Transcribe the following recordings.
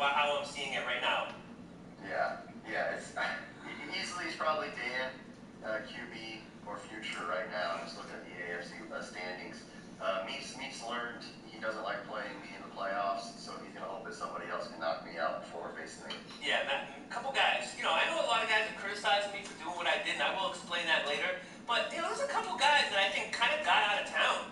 how I'm seeing it right now. Yeah, it's easily he's probably Dan, QB or future right now. I'm just looking at the AFC standings. Meats learned he doesn't like playing me in the playoffs, so he's gonna hope that somebody else can knock me out before facing me. Yeah, Matt, a couple guys. I know a lot of guys have criticized me for doing what I did, and I will explain that later. But there's a couple guys that I think kind of got out of town.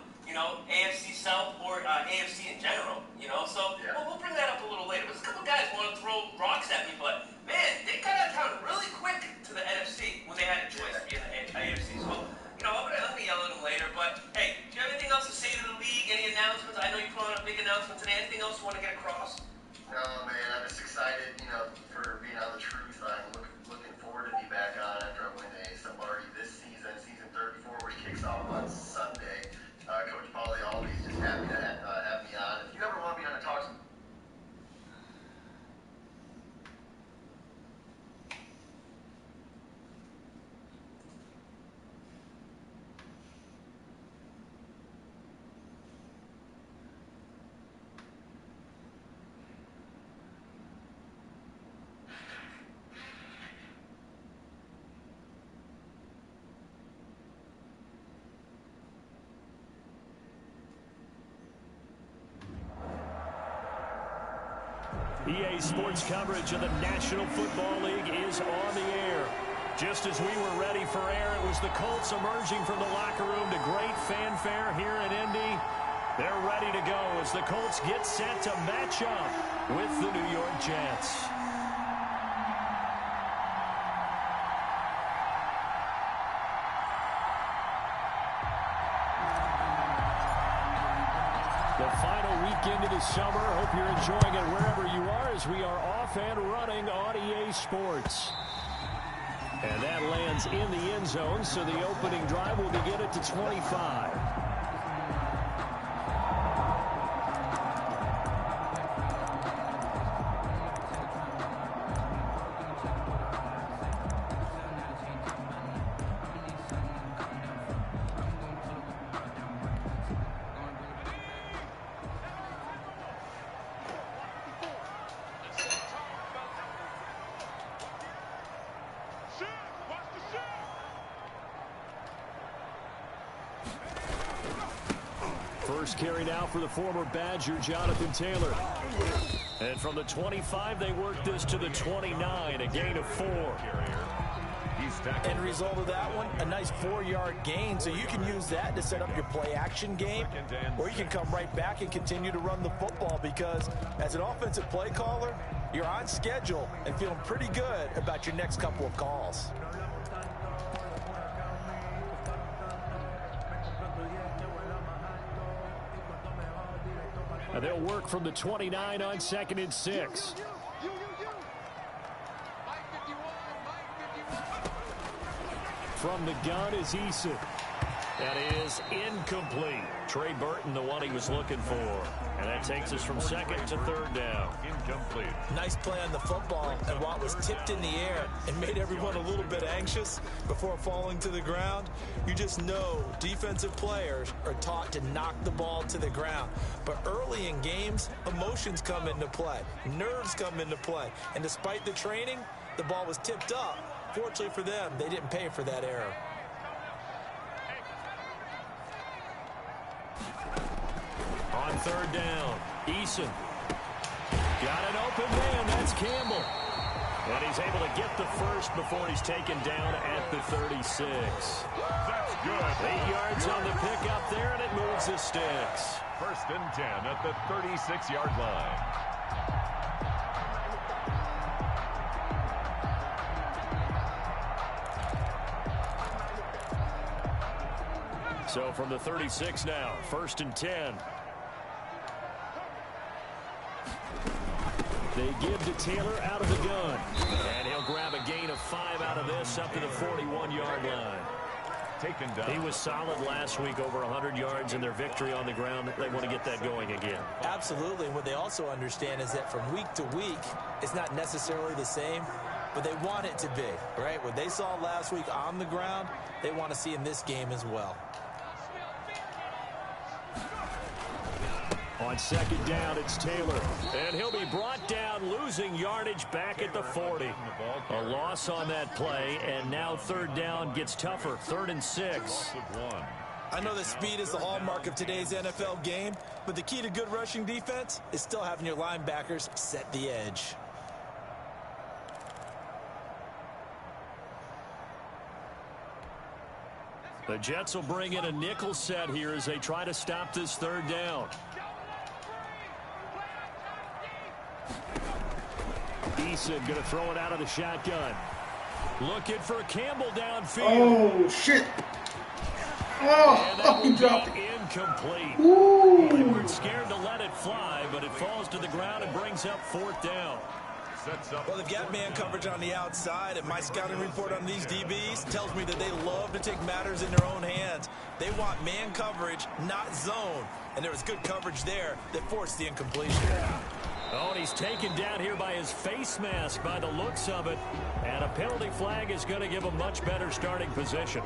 AFC South or AFC in general. So yeah. we'll bring that up a little later. There's a couple guys want to throw rocks at me, but man, they got out of town really quick to the NFC when they had a choice to be in the AFC. So I'm gonna yell at them later. But hey, do you have anything else to say to the league? Any announcements? I know you put on a big announcement today. Anything else you want to get across? No, man, I'm just excited, for being on the truth. I'm looking forward to be back on after I win somebody this season, season 34, which kicks off on Sunday. Coach Paulie always just happy to have me on. If you ever want me on to talk to EA Sports coverage of the National Football League is on the air. Just as we were ready for air, it was the Colts emerging from the locker room to great fanfare here in Indy. They're ready to go as the Colts get set to match up with the New York Jets. The final weekend of the summer. Hope you're enjoying it wherever you are as we are off and running on EA Sports. And that lands in the end zone, so the opening drive will begin at the 25. First carry now for the former Badger, Jonathan Taylor. And from the 25, they work this to the 29, a gain of 4. End result of that one, a nice 4-yard gain, so you can use that to set up your play-action game, or you can come right back and continue to run the football because as an offensive play caller, you're on schedule and feeling pretty good about your next couple of calls. They'll work from the 29 on 2nd and 6. From the gun is Eason. That is incomplete. Trey Burton, the one he was looking for. And that takes us from 2nd to 3rd down. Incomplete. Nice play on the football, and while it was tipped in the air and made everyone a little bit anxious before falling to the ground, you just know defensive players are taught to knock the ball to the ground. But early in games, emotions come into play. Nerves come into play. And despite the training, the ball was tipped up. Fortunately for them, they didn't pay for that error. On 3rd down, Eason. Got an open man. That's Campbell. And he's able to get the first before he's taken down at the 36. That's good. 8 yards on the pickup there, and it moves the sticks. 1st and 10 at the 36-yard line. So from the 36 now, 1st and 10. They give to Taylor out of the gun. And he'll grab a gain of 5 out of this up to the 41-yard line. Taken down. He was solid last week, over 100 yards in their victory on the ground. They want to get that going again. Absolutely. And what they also understand is that from week to week, it's not necessarily the same, but they want it to be, right? What they saw last week on the ground, they want to see in this game as well. On second down, it's Taylor. And he'll be brought down, losing yardage back at the 40. A loss on that play, and now third down gets tougher. 3rd and 6. I know that speed is the hallmark of today's NFL game, but the key to good rushing defense is still having your linebackers set the edge. The Jets will bring in a nickel set here as they try to stop this third down. Eason going to throw it out of the shotgun. Looking for Campbell downfield. Oh, shit. Oh, he dropped it. Incomplete. Ooh. They weren't scared to let it fly, but it falls to the ground and brings up 4th down. Well, they've got man coverage on the outside, and my scouting report on these DBs tells me that they love to take matters in their own hands. They want man coverage, not zone. And there was good coverage there that forced the incompletion. Oh, and he's taken down here by his face mask by the looks of it. And a penalty flag is going to give a much better starting position.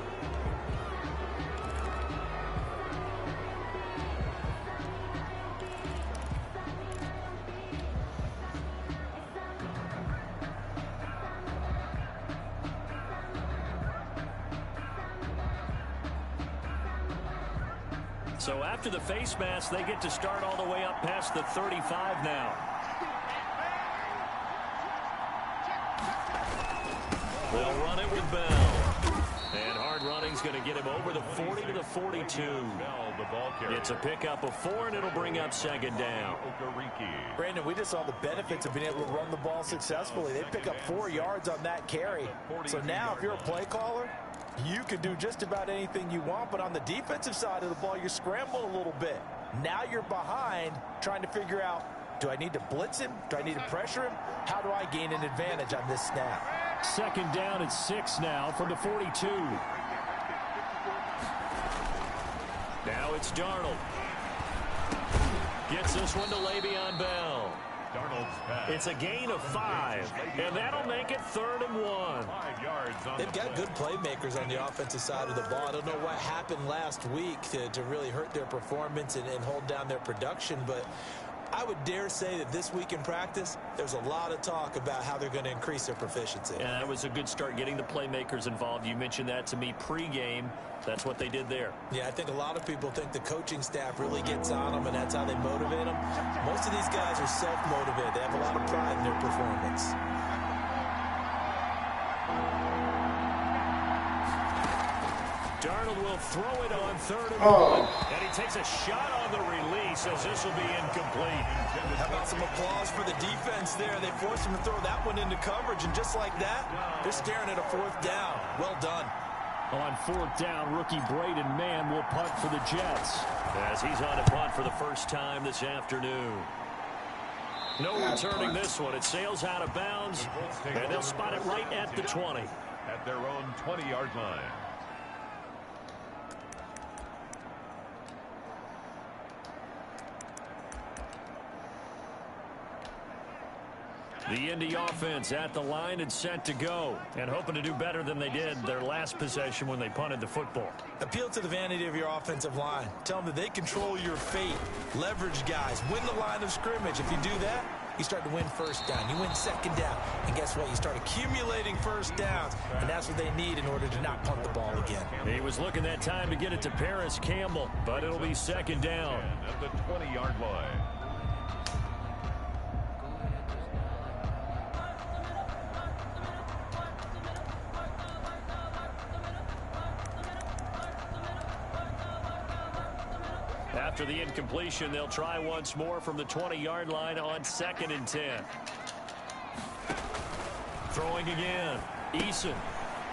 So after the face mask, they get to start all the way up past the 35 now. They'll run it with Bell. And hard running's going to get him over the 40 to the 42. It's a pickup of 4, and it'll bring up 2nd down. Brandon, we just saw the benefits of being able to run the ball successfully. They pick up 4 yards on that carry. So now if you're a play caller, you can do just about anything you want, but on the defensive side of the ball, you're scrambling a little bit. Now you're behind trying to figure out, do I need to blitz him? Do I need to pressure him? How do I gain an advantage on this snap? 2nd down and 6 now from the 42. Now it's Darnold. Gets this one to Le'Veon Bell. It's a gain of 5, and that'll make it 3rd and 1. They've got good playmakers on the offensive side of the ball. I don't know what happened last week to really hurt their performance and hold down their production, but I would dare say that this week in practice, there's a lot of talk about how they're going to increase their proficiency. And that was a good start, getting the playmakers involved. You mentioned that to me pregame. That's what they did there. Yeah, I think a lot of people think the coaching staff really gets on them, and that's how they motivate them. Most of these guys are self-motivated. They have a lot of pride in their performance. Darnold will throw it on 3rd and 1. And he takes a shot on the release as this will be incomplete. How about some applause for the defense there? They forced him to throw that one into coverage, and just like that, they're staring at a 4th down. Well done. On 4th down, rookie Braden Mann will punt for the Jets as he's on a punt for the first time this afternoon. No returning this one. It sails out of bounds, and they'll spot it right at the 20. At their own 20-yard line. The Indy offense at the line and set to go, and hoping to do better than they did their last possession when they punted the football. Appeal to the vanity of your offensive line. Tell them that they control your fate. Leverage guys. Win the line of scrimmage. If you do that, you start to win 1st down. You win 2nd down. And guess what? You start accumulating 1st downs, and that's what they need in order to not punt the ball again. He was looking that time to get it to Paris Campbell, but it'll be 2nd down. At the 20-yard line. After the incompletion, they'll try once more from the 20-yard line on 2nd and 10. Throwing again. Eason.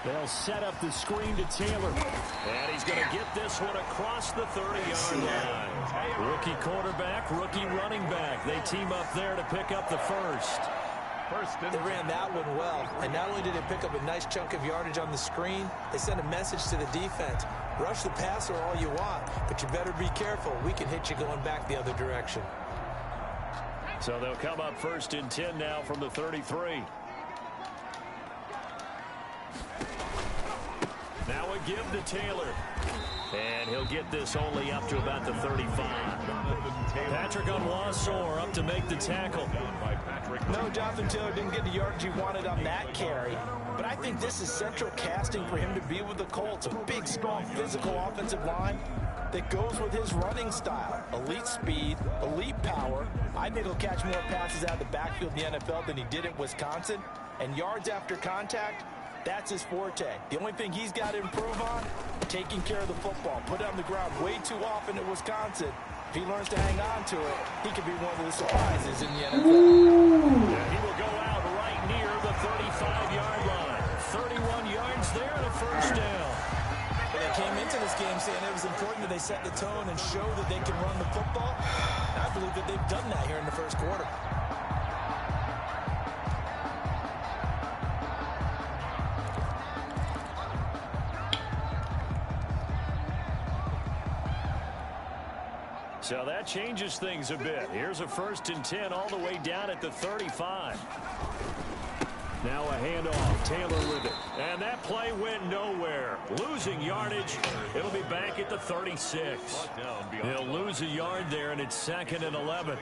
They'll set up the screen to Taylor. And he's going to get this one across the 30-yard line. Rookie quarterback, rookie running back. They team up there to pick up the first. They ran that one well, and not only did they pick up a nice chunk of yardage on the screen, they sent a message to the defense. Rush the passer all you want, but you better be careful. We can hit you going back the other direction. So they'll come up 1st and 10 now from the 33. Now give to Taylor. And he'll get this only up to about the 35. Patrick Onwuasor up to make the tackle. No, Jonathan Taylor didn't get the yardage he wanted on that carry. But I think this is central casting for him to be with the Colts. A big, strong, physical offensive line that goes with his running style. Elite speed, elite power. I think he'll catch more passes out of the backfield in the NFL than he did at Wisconsin. And yards after contact, that's his forte. The only thing he's got to improve on, taking care of the football. Put it on the ground way too often at Wisconsin. If he learns to hang on to it, he could be one of the surprises in the NFL. Yeah, he will go out right near the 35-yard line. 31 yards there and a first down. They came into this game saying it was important that they set the tone and show that they can run the football. I believe that they've done that here in the first quarter. So that changes things a bit. Here's a 1st and 10 all the way down at the 35. Now a handoff. Taylor with it. And that play went nowhere. Losing yardage. It'll be back at the 36. He'll lose a yard there, and it's 2nd and 11.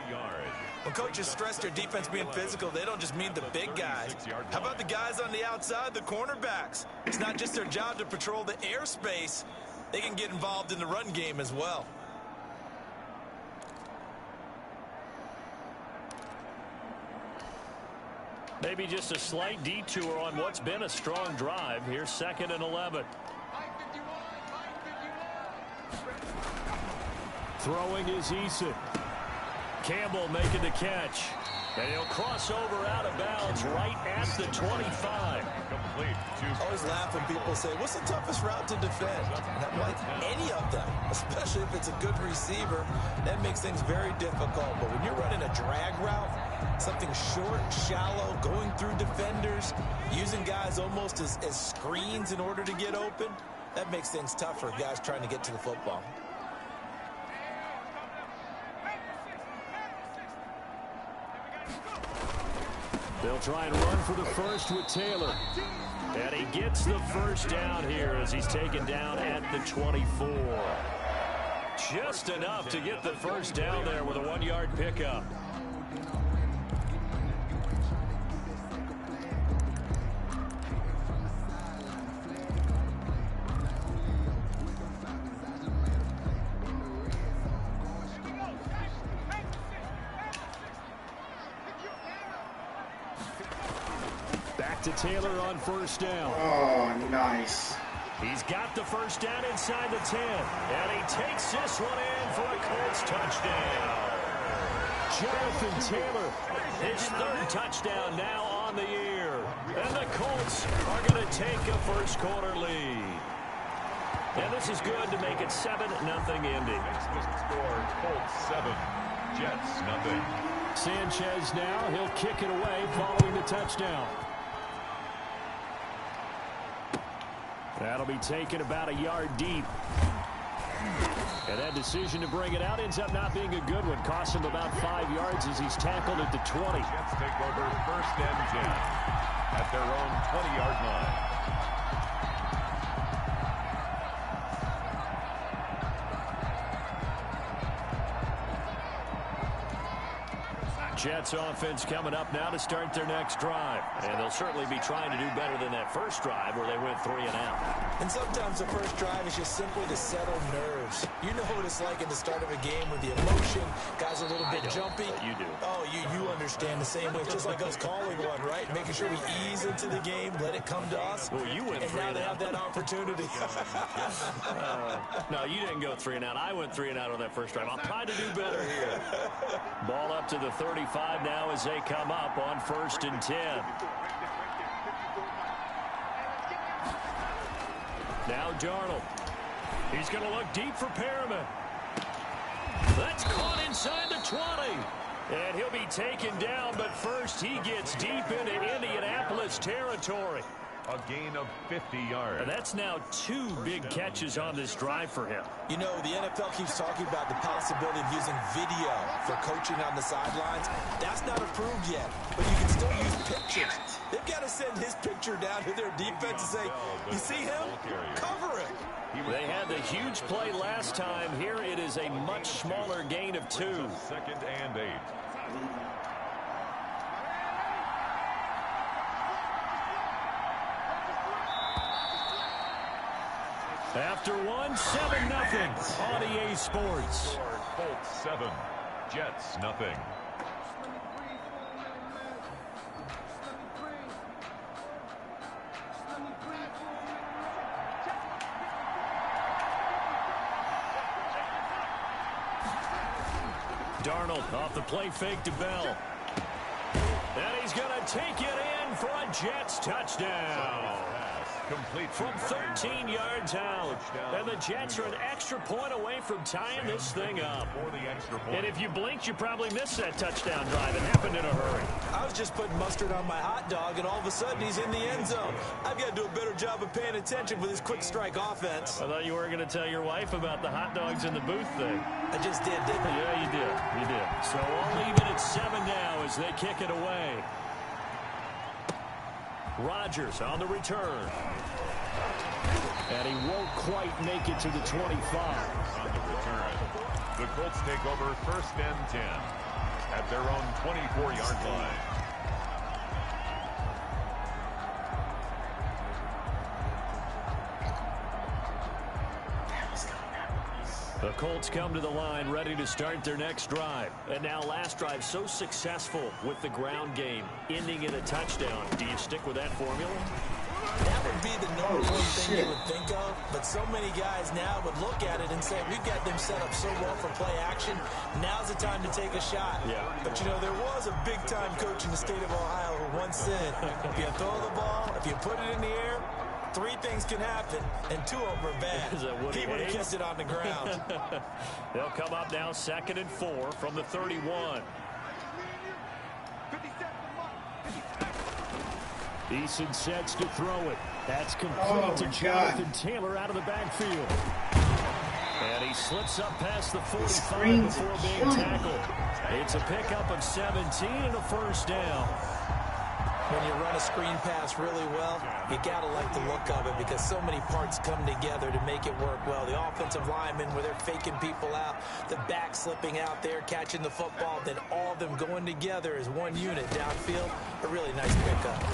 When coaches stress their defense being physical, they don't just mean the big guys. How about the guys on the outside, the cornerbacks? It's not just their job to patrol the airspace. They can get involved in the run game as well. Maybe just a slight detour on what's been a strong drive. Here's 2nd and 11. Throwing is Eason. Campbell making the catch. And he'll cross over out of bounds right at the 25. I always laugh when people say, what's the toughest route to defend? And I'm like, any of them, especially if it's a good receiver. That makes things very difficult. But when you're running a drag route, something short, shallow, going through defenders, using guys almost as screens in order to get open, that makes things tough for guys trying to get to the football. They'll try and run for the first with Taylor. And he gets the first down here as he's taken down at the 24. Just enough to get the first down there with a 1-yard pickup. To Taylor on first down. Oh, nice. He's got the first down inside the 10. And he takes this one in for a Colts touchdown. Jonathan Taylor, his 3rd touchdown now on the year. And the Colts are going to take a first quarter lead. And this is good to make it 7-0 Indy. Score, Colts 7, Jets 0. Sanchez now, he'll kick it away following the touchdown. That'll be taken about a yard deep. And that decision to bring it out ends up not being a good one. Costs him about 5 yards as he's tackled at the 20. Jets take over 1st and 10 at their own 20-yard line. Jets offense coming up now to start their next drive. And they'll certainly be trying to do better than that first drive where they went 3 and out. And sometimes the first drive is just simply to settle nerves. You know what it's like at the start of a game with the emotion. Guys are a little bit jumpy. You do. Oh, you understand the same way. It's just like us calling one, right? Making sure we ease into the game, let it come to us. Well, you went and 3 now and they out. have that opportunity. No, you didn't go 3 and out. I went 3 and out on that first drive. I'll try to do better here. Ball up to the 35 now as they come up on 1st and 10. Now Darnold. He's going to look deep for Perriman. That's caught inside the 20. And he'll be taken down, but first he gets deep into Indianapolis territory. A gain of 50 yards. And that's now 2 big catches on this drive for him. You know, the NFL keeps talking about the possibility of using video for coaching on the sidelines. That's not approved yet, but you can still use pictures. They've got to send his picture down to their defense and say, you see him? Cover it. They had the huge play last time. Here it is a much smaller gain of 2. 2nd and 8. After 1, 7-0 on EA Sports. Colts 7, Jets nothing. Darnold off the play fake to Bell. And he's going to take it in for a Jets touchdown. Complete From 13 yards out. And the Jets are an extra point away from tying this thing up. For the extra point. And if you blinked, you probably missed that touchdown drive. It happened in a hurry. I was just putting mustard on my hot dog, and all of a sudden he's in the end zone. I've got to do a better job of paying attention with this quick strike offense. I thought you were going to tell your wife about the hot dogs in the booth thing. I just did, didn't I? Yeah, you did. You did. So all even at 7 now as they kick it away. Rodgers on the return. And he won't quite make it to the 25. On the return, the Colts take over 1st and 10 at their own 24-yard line. The Colts come to the line ready to start their next drive. And now last drive so successful with the ground game, ending in a touchdown. Do you stick with that formula? That would be the number one thing you would think of, but so many guys now would look at it and say, we've got them set up so well for play action, now's the time to take a shot. Yeah. But, you know, there was a big-time coach in the state of Ohio who once said, if you throw the ball, if you put it in the air, 3 things can happen, and 2 of them are bad. Is that what he would have kept it on the ground. They'll come up now 2nd and 4 from the 31. Eason sets to throw it. That's complete to Jonathan Taylor out of the backfield. And he slips up past the 45 before being tackled. It's a pickup of 17 and a first down. When you run a screen pass really well, you got to like the look of it because so many parts come together to make it work well. The offensive linemen, where they're faking people out, the back slipping out there, catching the football, then all of them going together as one unit downfield. A really nice pickup.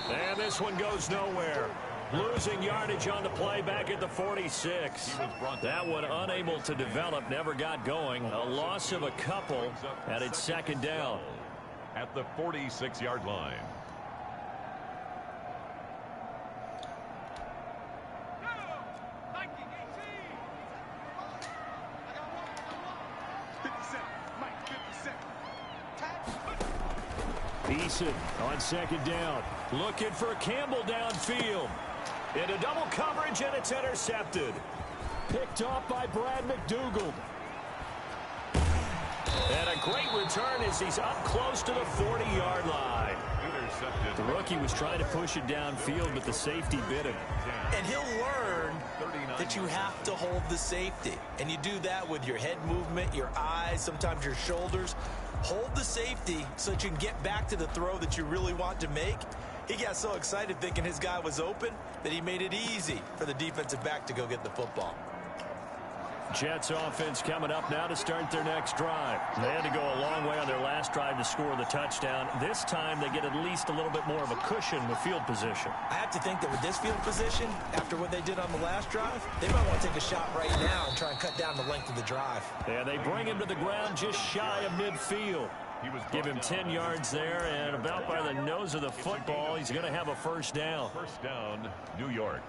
And this one goes nowhere. Losing yardage on the play back at the 46. That one unable to develop, never got going. A loss of a couple, and it's 2nd down. At the 46-yard line. Eason on 2nd down. Looking for Campbell downfield. Into double coverage, and it's intercepted. Picked off by Brad McDougald. And a great return as he's up close to the 40-yard line. Intercepted. The rookie was trying to push it downfield, but the safety bit him. And he'll learn that you have to hold the safety. And you do that with your head movement, your eyes, sometimes your shoulders. Hold the safety so that you can get back to the throw that you really want to make. He got so excited thinking his guy was open that he made it easy for the defensive back to go get the football. Jets offense coming up now to start their next drive. They had to go a long way on their last drive to score the touchdown. This time they get at least a little bit more of a cushion with field position. I have to think that with this field position, after what they did on the last drive, they might want to take a shot right now and try and cut down the length of the drive. And they bring him to the ground just shy of midfield. Give him 10 yards there, and about by the nose of the football, he's going to have a first down. First down, New York.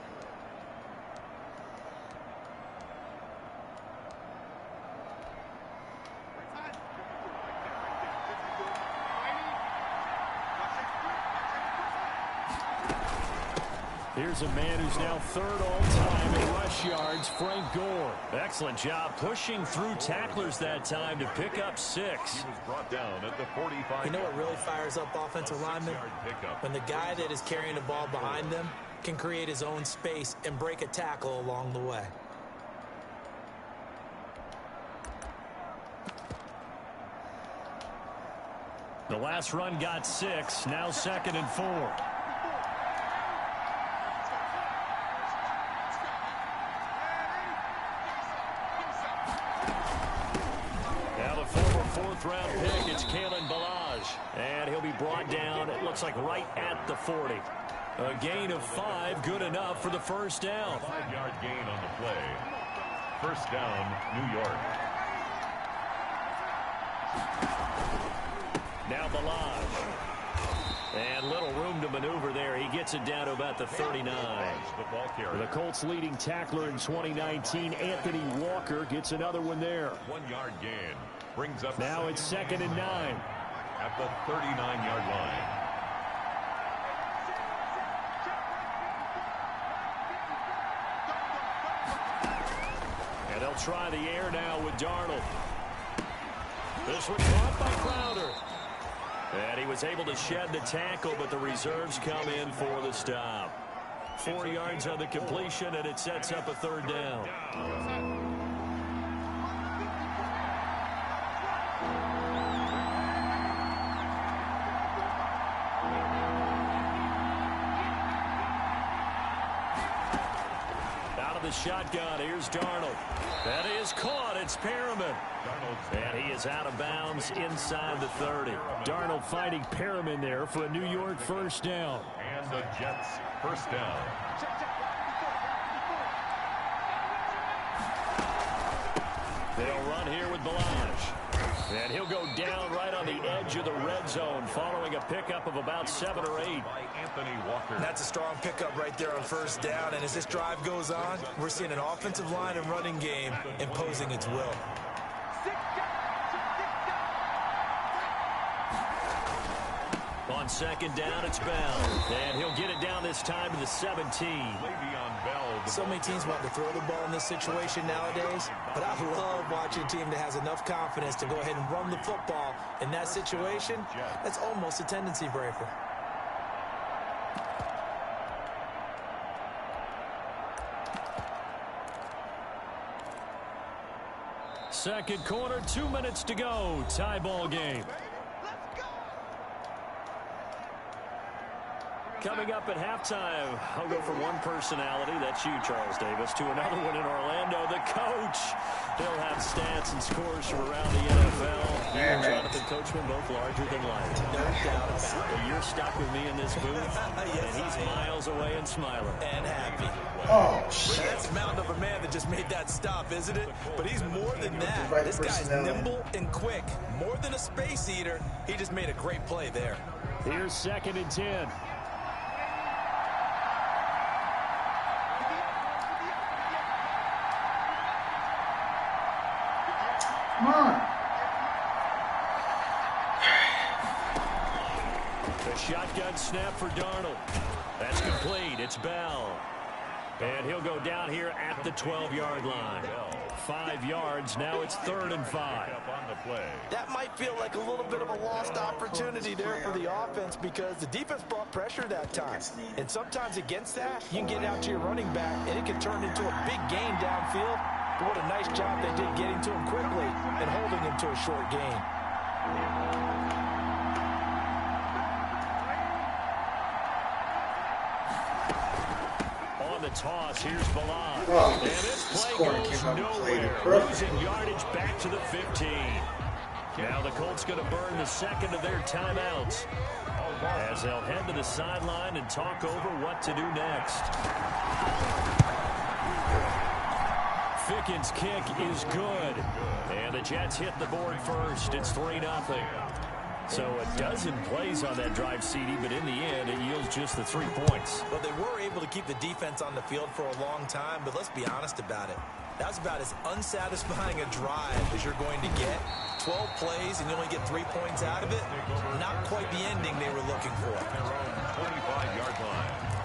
Here's a man who's now 3rd all-time in rush yards, Frank Gore. Excellent job pushing through tacklers that time to pick up 6. He was brought down at the 45. You know what really fires up offensive linemen? When the guy that is carrying the ball behind them can create his own space and break a tackle along the way. The last run got 6, now 2nd and 4. round pick. It's Kalen Ballage. And he'll be brought down, it looks like, right at the 40. A gain of 5, good enough for the first down. 5-yard gain on the play. First down, New York. Now Ballage. And little room to maneuver there. He gets it down to about the 39. The Colts leading tackler in 2019, Anthony Walker, gets another one there. 1-yard gain. Brings up now it's 2nd and 9. At the 39-yard line. And they'll try the air now with Darnold. This one caught by Crowder. And he was able to shed the tackle, but the reserves come in for the stop. 4 yards on the completion, and it sets up a 3rd down. Out of the shotgun, here's Darnold. That is caught. It's Perriman. And he is out of bounds inside the 30. Darnold fighting Perriman there for a New York first down. And the Jets first down. They'll run here with Ballage. And he'll go down right on the edge of the red zone following a pickup of about 7 or 8. By Anthony Walker. That's a strong pickup right there on first down. And as this drive goes on, we're seeing an offensive line and running game imposing its will. On 2nd down, it's Bell. And he'll get it down this time to the 17. So many teams want to throw the ball in this situation nowadays, but I love watching a team that has enough confidence to go ahead and run the football. In that situation, that's almost a tendency breaker. Second quarter, 2 minutes to go. Tie ball game. Coming up at halftime, I'll go from one personality, that's you, Charles Davis, to another one in Orlando, the coach. He'll have stats and scores from around the NFL. You and Jonathan Coachman, both larger than life. No doubt about it. You're stuck with me in this booth, yes, and he's miles away and smiling. And happy. Oh, shit. That's the mountain of a man that just made that stop, isn't it? But he's more than that. This guy's nimble and quick. More than a space eater, he just made a great play there. Here's 2nd and 10. Come on. The shotgun snap for Darnold. That's complete. It's Bell. And he'll go down here at the 12-yard line. 5 yards. Now it's 3rd and 5. That might feel like a little bit of a lost opportunity there for the offense because the defense brought pressure that time. And sometimes against that, you can get out to your running back, and it can turn into a big gain downfield. But what a nice job they did getting to him quickly and holding him to a short gain. On the toss, here's Ballage. Oh, and this play goes nowhere. Losing yardage back to the 15. Now the Colts going to burn the second of their timeouts as they'll head to the sideline and talk over what to do next. Fickens' kick is good. And the Jets hit the board first. It's 3-0. So a dozen plays on that drive, CD, but in the end, it yields just the 3 points. Well, they were able to keep the defense on the field for a long time, but let's be honest about it. That's about as unsatisfying a drive as you're going to get. 12 plays and you only get 3 points out of it. Not quite the ending they were looking for. Their own 25-yard line.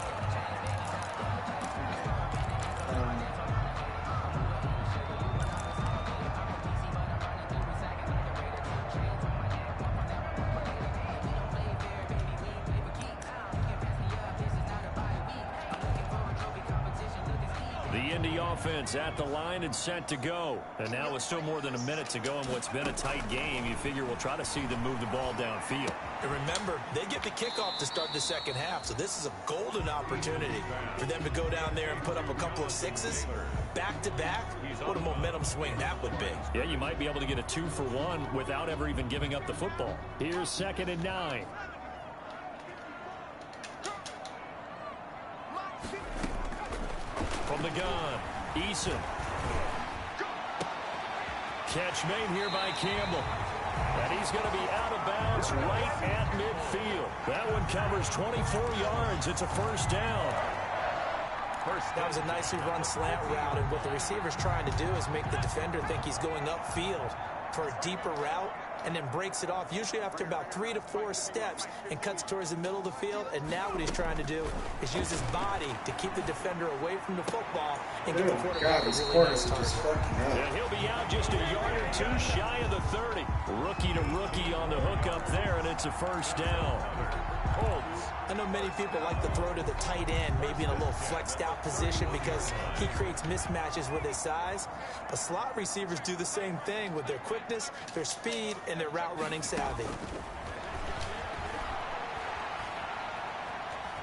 The Indy offense at the line and set to go. And now with still more than a minute to go in what's been a tight game, you figure we'll try to see them move the ball downfield. And remember, they get the kickoff to start the second half, so this is a golden opportunity for them to go down there and put up a couple of sixes back-to-back. What a momentum swing that would be. Yeah, you might be able to get a 2-for-1 without ever even giving up the football. Here's 2nd and 9. From the gun, Eason. Catch made here by Campbell. And he's going to be out of bounds right at midfield. That one covers 24 yards. It's a first down. That was a nicely run slant route, and what the receiver's trying to do is make the defender think he's going upfield for a deeper route, and then breaks it off, usually after about 3 to 4 steps, and cuts towards the middle of the field. And now what he's trying to do is use his body to keep the defender away from the football and give the quarterback a really nice target. And he'll be out just a yard or two shy of the 30. Rookie to rookie on the hook up there, and it's a first down. Colts. I know many people like to throw to the tight end, maybe in a little flexed out position because he creates mismatches with his size. But slot receivers do the same thing with their quickness, their speed, and their route running savvy.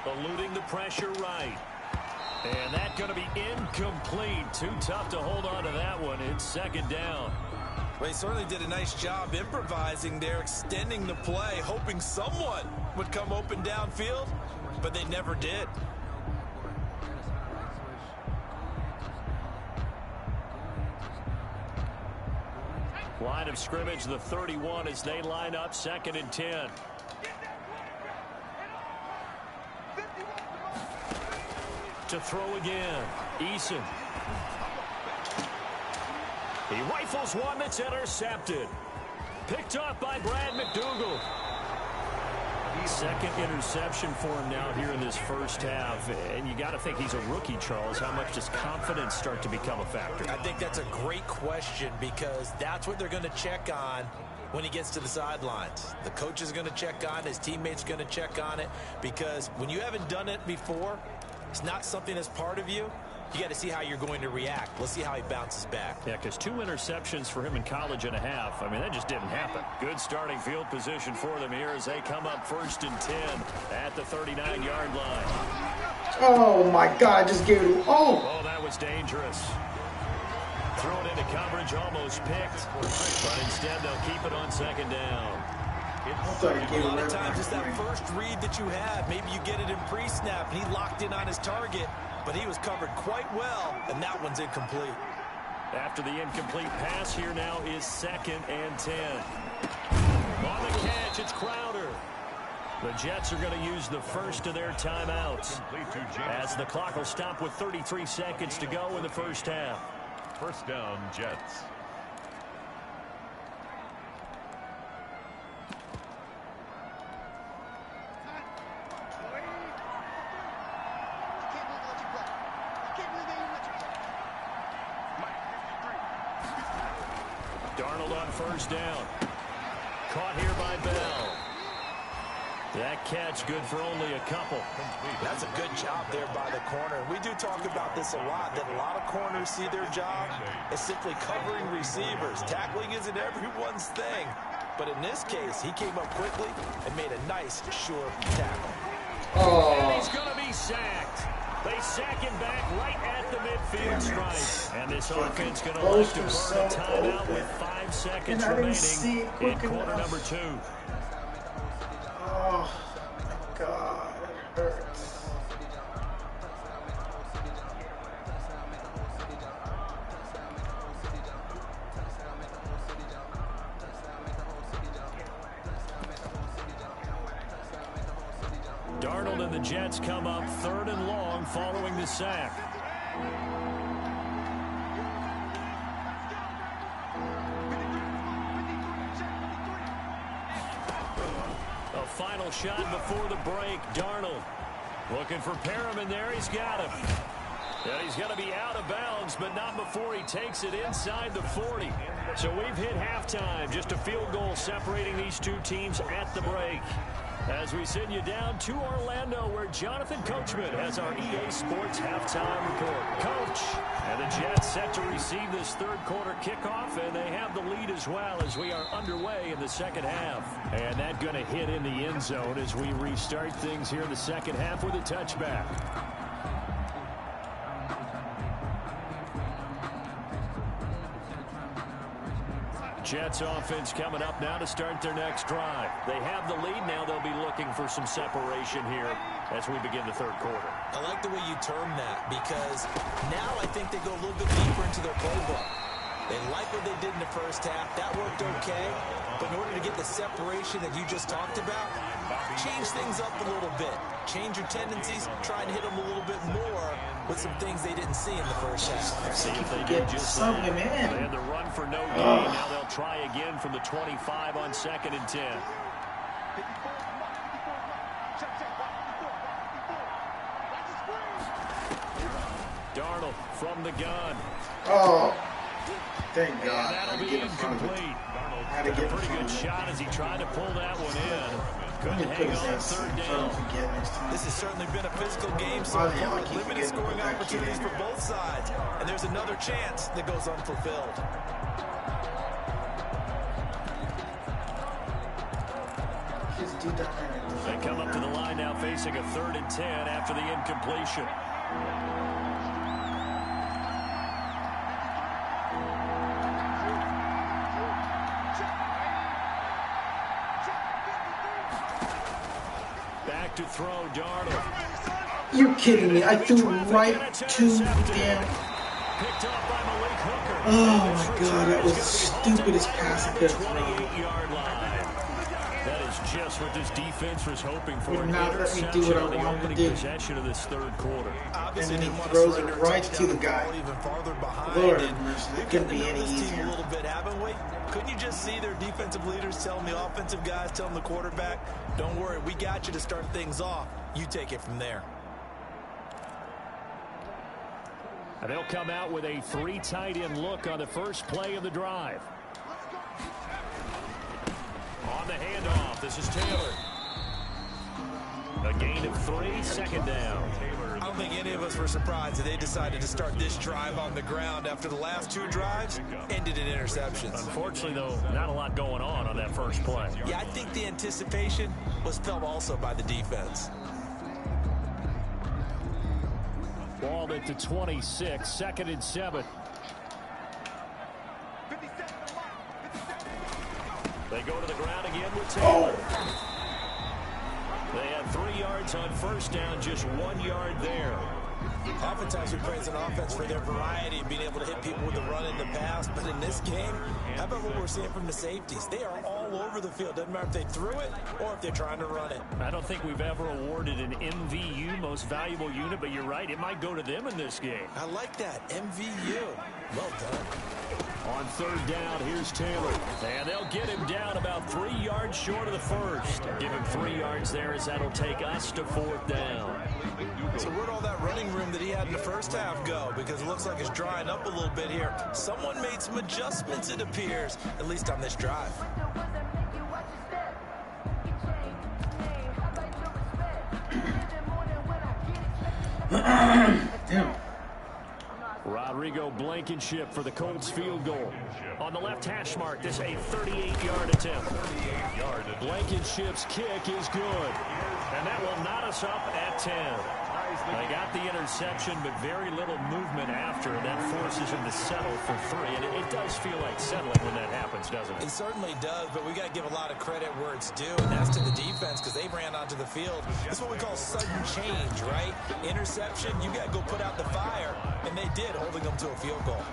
Eluding the pressure right. And that's going to be incomplete. Too tough to hold on to that one. It's 2nd down. Well, he certainly did a nice job improvising there, extending the play, hoping someone would come open downfield, but they never did. Line of scrimmage, the 31 as they line up, 2nd and 10. To throw again, Eason. He rifles one that's intercepted. Picked off by Brad McDougal. 2nd interception for him now here in this first half. And you got to think he's a rookie, Charles. How much does confidence start to become a factor? I think that's a great question because that's what they're going to check on when he gets to the sidelines. The coach is going to check on it. His teammates are going to check on it because when you haven't done it before, it's not something that's part of you. You got to see how you're going to react. Let's see how he bounces back. Yeah, because 2 interceptions for him in college and a half. I mean, that just didn't happen. Good starting field position for them here as they come up 1st and 10 at the 39-yard line. Oh, my God. I just gave it. Oh, that was dangerous. Thrown into coverage, almost picked. But instead, they'll keep it on 2nd down. A lot of times it's that first read that you have. Maybe you get it in pre-snap, and he locked in on his target. But he was covered quite well, and that one's incomplete. After the incomplete pass, here now is 2nd and 10. On the catch, it's Crowder. The Jets are going to use the first of their timeouts as the clock will stop with 33 seconds to go in the first half. First down, Jets. Darnold on first down. Caught here by Bell. That catch good for only a couple. That's a good job there by the corner. We do talk about this a lot, that a lot of corners see their job as simply covering receivers. Tackling isn't everyone's thing. But in this case, he came up quickly and made a nice, sure tackle. And he's going to be sacked. They sack him back right at the midfield stripe. And this offense going to look to burn a timeout with 5 seconds remaining in quarter number 2. Oh, my God. It hurts. Darnold and the Jets come up 3rd and long following the sack. A final shot before the break. Darnold looking for Perriman there. He's got him. And he's going to be out of bounds, but not before he takes it inside the 40. So we've hit halftime. Just a field goal separating these two teams at the break. As we send you down to Orlando, where Jonathan Coachman has our EA Sports halftime report. Coach, and the Jets set to receive this third quarter kickoff, and they have the lead as well as we are underway in the second half. And that going to hit in the end zone as we restart things here in the second half with a touchback. Jets offense coming up now to start their next drive. They have the lead now. They'll be looking for some separation here as we begin the third quarter. I like the way you term that, because now I think they go a little bit deeper into their playbook. They like what they did in the first half. That worked okay. But in order to get the separation that you just talked about, change things up a little bit. Change your tendencies. Try and hit them a little bit more with some things they didn't see in the first half. See if they get just something, man. They had the run for no gain. Now they'll try again from the 25 on 2nd and 10. Darnold from the gun. Oh, thank God. And that'll be incomplete. Had a pretty good shot as he tried to pull that one in. Couldn't hang on third down. This has certainly been a physical game so far. Limited scoring opportunities for both sides. And there's another chance that goes unfulfilled. They come up to the line now facing a 3rd and 10 after the incompletion. Back to throw, Darnold. You're kidding me. I threw right to them. Picked up by Malik Hooker. Oh my God, that was the stupidest pass I could have thrown. 28-yard line. That is just what this defense was hoping for. Would not let me do what I wanted to do. Possession of this third quarter. And then he throws it right to the guy. Lord have mercy, it couldn't be any easier. A little bit, haven't we? Couldn't you just see their defensive leaders telling the offensive guys, telling the quarterback, don't worry, we got you to start things off. You take it from there. And they'll come out with a 3 tight end look on the first play of the drive. On the handoff, this is Taylor. A gain of 3, 2nd down. I don't think any of us were surprised that they decided to start this drive on the ground after the last 2 drives ended in interceptions. Unfortunately, though, not a lot going on that first play. Yeah, I think the anticipation was felt also by the defense. Ball at the 26, 2nd and 7. They go to the ground again with Taylor. They had 3 yards on first down, just 1 yard there. Oftentimes we praise an offense for their variety of being able to hit people with the run in the pass, but in this game, how about what we're seeing from the safeties? They are all over the field. Doesn't matter if they threw it or if they're trying to run it. I don't think we've ever awarded an MVU, most valuable unit, but you're right, it might go to them in this game. I like that, MVU. Well done. On 3rd down, here's Taylor. And they'll get him down about 3 yards short of the first. Give him 3 yards there as that'll take us to 4th down. So where'd all that running room that he had in the first half go? Because it looks like it's drying up a little bit here. Someone made some adjustments, it appears, at least on this drive. Damn. Rodrigo Blankenship for the Colts field goal. On the left hash mark, this a 38-yard attempt. Blankenship's kick is good. And that will knot us up at 10. They got the interception, but very little movement after. That forces him to settle for 3. And it does feel like settling when that happens, doesn't it? It certainly does, but we got to give a lot of credit where it's due, and that's to the defense because they ran onto the field. It's what we call sudden change, right? Interception, you got to go put out the fire, and they did, holding them to a field goal.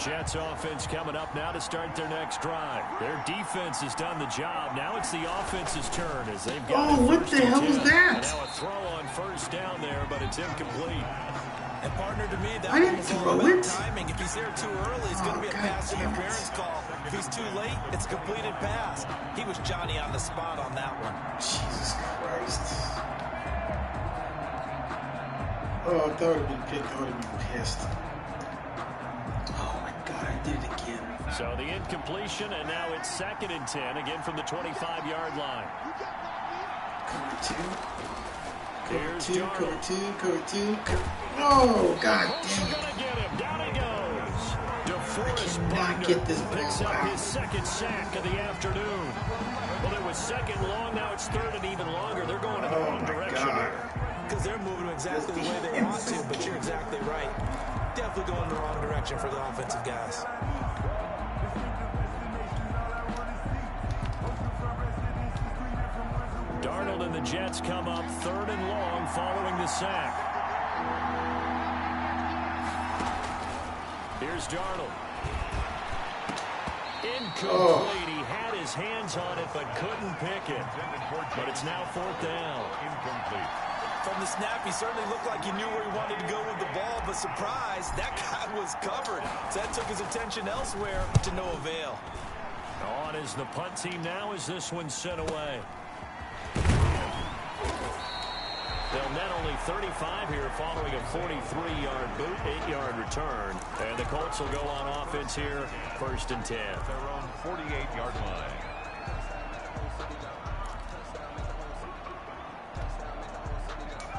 Jets offense coming up now to start their next drive. Their defense has done the job. Now it's the offense's turn as they've got what the hell was that? And now a throw on first down there, but it's incomplete. And partner, to me, that I didn't was all throw about it. timing. If he's there too early, it's going to be a pass interference call. If he's too late, it's a completed pass. He was Johnny on the spot on that one. Jesus Christ. Oh, if that would have been picked, I would have been pissed. Oh my God, I did it again. So the incompletion, and now it's 2nd and 10, again from the 25-yard line. Cover two. Here's Cover two. No, God damn it. Gonna get him. Down he goes. DeForest cannot get this ball picks up out. his 2nd sack of the afternoon. Well, it was 2nd long, now it's 3rd and even longer. They're going in the wrong direction here. Because they're moving exactly the way they want to, but you're exactly right. Definitely going in the wrong direction for the offensive guys. Darnold and the Jets come up 3rd and long following the sack. Here's Darnold. Incomplete. He had his hands on it but couldn't pick it. But it's now 4th down. Incomplete. From the snap, he certainly looked like he knew where he wanted to go with the ball, but surprise, that guy was covered. So that took his attention elsewhere to no avail. On is the punt team now as this one's sent away. They'll net only 35 here following a 43-yard boot, 8-yard return. And the Colts will go on offense here, 1st and 10. Their own 48-yard line.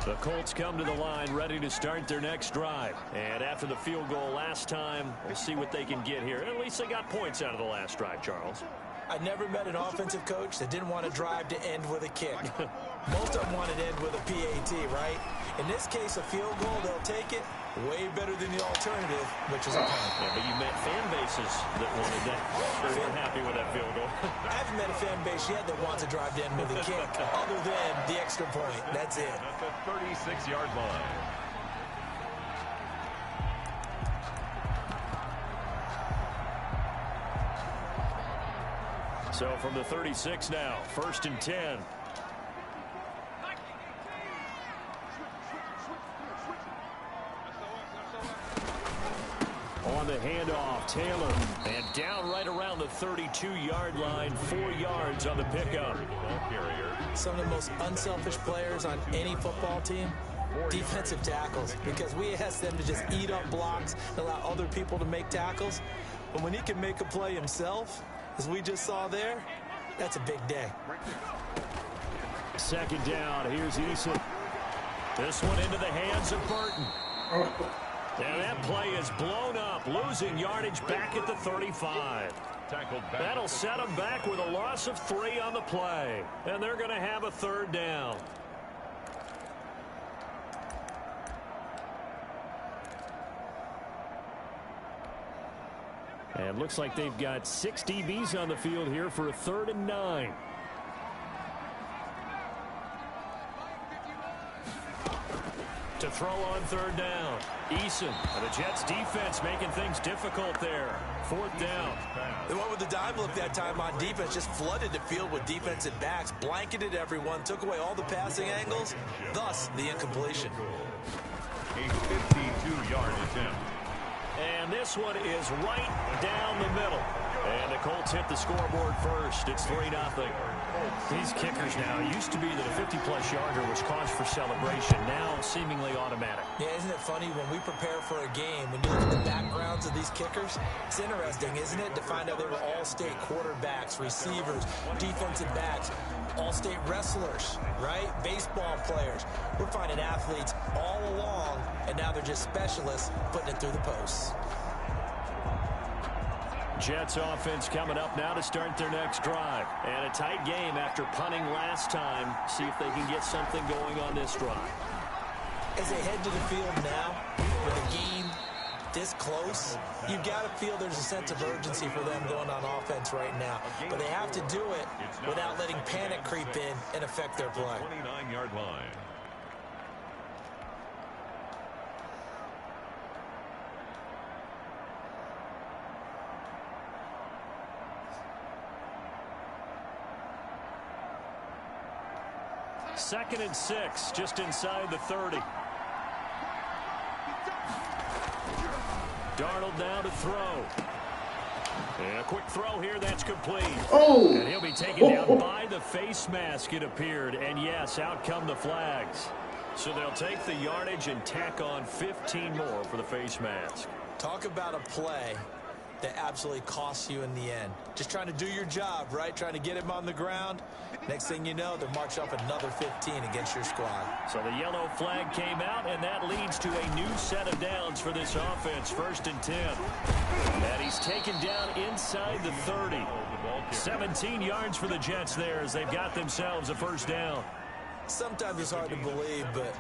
The Colts come to the line ready to start their next drive. And after the field goal last time, we'll see what they can get here. At least they got points out of the last drive, Charles. I never met an offensive coach that didn't want to drive to end with a kick. Most of them wanted to end with a PAT, right? In this case, a field goal, they'll take it. Way better than the alternative, which is a punt. Yeah, but you met fan bases that wanted that. They weren't happy with that field goal. I haven't met a fan base yet that wants to drive to end with a kick, other than the extra point. That's it. At the 36-yard line. So from the 36 now, 1st and 10. On the handoff, Taylor. And down right around the 32-yard line, 4 yards on the pickup. Some of the most unselfish players on any football team, defensive tackles, because we ask them to just eat up blocks and allow other people to make tackles. But when he can make a play himself, as we just saw there, that's a big day. 2nd down, here's Eason. This one into the hands of Burton. And that play is blown up, losing yardage back at the 35. That'll set them back with a loss of 3 on the play. And they're going to have a 3rd down. And looks like they've got 6 DBs on the field here for a 3rd and 9. To throw on 3rd down. Eason, and the Jets defense making things difficult there. 4th down. They went with the dive look that time on defense, just flooded the field with defensive backs, blanketed everyone, took away all the passing angles, thus the incompletion. A 52-yard attempt. And this one is right down the middle. And the Colts hit the scoreboard first. It's 3-0. These kickers now, used to be that a 50-plus yarder was cause for celebration. Now seemingly automatic. Yeah, isn't it funny when we prepare for a game, when you look at the backgrounds of these kickers, it's interesting, isn't it, to find out they were all-state quarterbacks, receivers, defensive backs, all-state wrestlers, right? Baseball players. We're finding athletes all along, and now they're just specialists putting it through the posts. Jets offense coming up now to start their next drive. And a tight game after punting last time. See if they can get something going on this drive. As they head to the field now, with a game this close, you've got to feel there's a sense of urgency for them going on offense right now. But they have to do it without letting panic creep in and affect their play. 29-yard line. Second and 6, just inside the 30. Darnold now to throw. And a quick throw here, that's complete. Oh! And he'll be taken down by the face mask, it appeared. And yes, out come the flags. So they'll take the yardage and tack on 15 more for the face mask. Talk about a play that absolutely costs you in the end. Just trying to do your job, right? Trying to get him on the ground. Next thing you know, they're marched off another 15 against your squad. So the yellow flag came out, and that leads to a new set of downs for this offense. 1st and 10. And he's taken down inside the 30. 17 yards for the Jets there as they've got themselves a first down. Sometimes it's hard to believe, but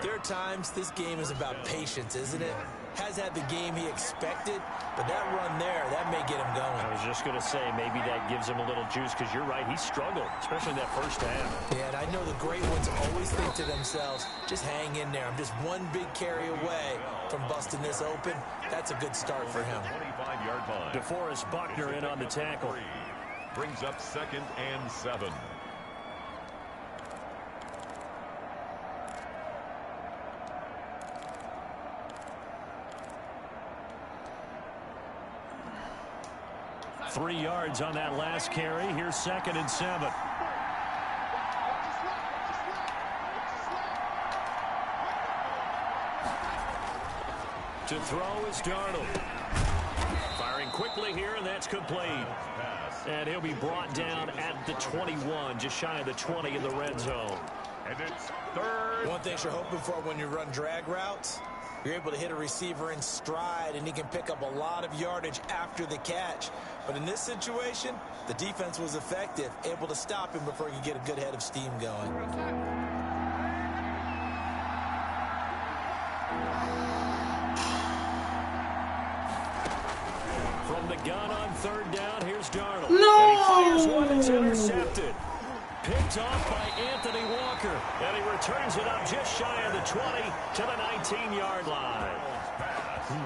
there are times this game is about patience, isn't it? Has had the game he expected, but that run there, that may get him going. I was just going to say, maybe that gives him a little juice, because you're right, he struggled, especially in that first half. Yeah, and I know the great ones always think to themselves, just hang in there. I'm just one big carry away from busting this open. That's a good start for him. 25-yard line. DeForest Buckner in on the tackle. Brings up 2nd and 7. Three yards on that last carry. Here's 2nd and 7. To throw is Darnold. Firing quickly here, and that's complete. And he'll be brought down at the 21, just shy of the 20 in the red zone. And it's 3rd. One thing you're hoping for when you run drag routes, you're able to hit a receiver in stride, and he can pick up a lot of yardage after the catch. But in this situation, the defense was effective, able to stop him before he could get a good head of steam going. From the gun on 3rd down, here's Darnold. No! And he fires one, it's intercepted. Picked off by Anthony Walker. And he returns it up just shy of the 20 to the 19-yard line.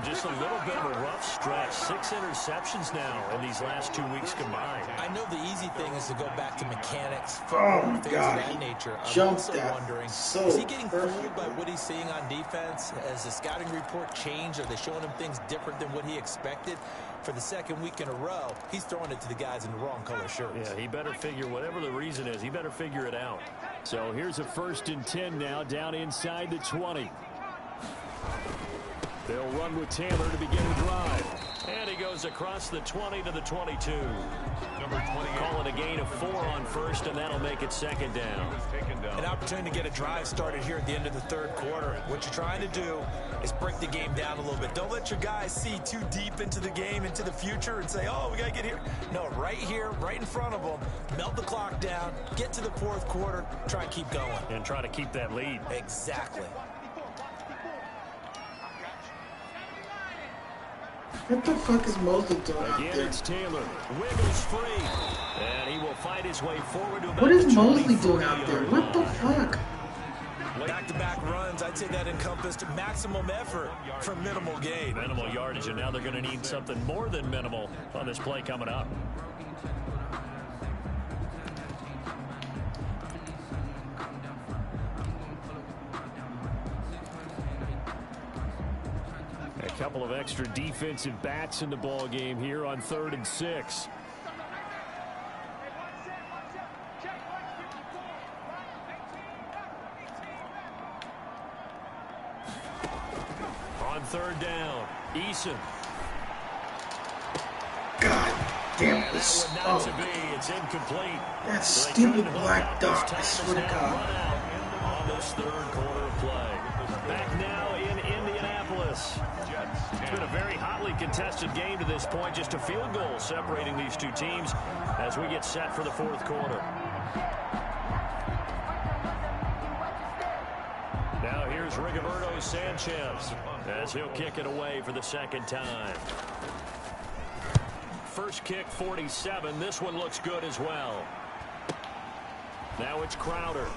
Just a little bit of a rough stretch. 6 interceptions now in these last 2 weeks combined. I know the easy thing is to go back to mechanics, Oh my things God, of that nature. I'm jumped also that wondering, so is he getting perfect. fooled by what he's seeing on defense? Has the scouting report changed? Are they showing him things different than what he expected? For the 2nd week in a row, he's throwing it to the guys in the wrong color shirts. Yeah, he better figure, whatever the reason is, he better figure it out. So here's a 1st and 10 now, down inside the 20. They'll run with Taylor to begin the drive. And he goes across the 20 to the 22. Number 20. Call it a gain of 4 on 1st, and that'll make it 2nd down. An opportunity to get a drive started here at the end of the 3rd quarter. What you're trying to do is break the game down a little bit. Don't let your guys see too deep into the game, into the future, and say, oh, we got to get here. No, right here, right in front of them, melt the clock down, get to the 4th quarter, try and keep going. And try to keep that lead. Exactly. What the fuck is Mosley doing out Again, there? it's Taylor. Wiggles free. And he will fight his way forward to about What is the Mosley doing out there? 24-yard What the line. fuck? Back-to-back runs, I'd say that encompassed maximum effort for minimal gain. Minimal yardage, and now they're going to need something more than minimal on this play coming up. A couple of extra defensive backs in the ball game here on 3rd and 6. On 3rd down, Eason. God damn this. That one not to Oh, be. It's incomplete. that So they stupid couldn't hook black up dot, this I time swear to as that God. run out on this 3rd quarter of play. Back now in Indianapolis. It's been a very hotly contested game to this point. Just a field goal separating these two teams as we get set for the 4th quarter. Now here's Rigoberto Sanchez as he'll kick it away for the 2nd time. First kick, 47. This one looks good as well. Now it's Crowder.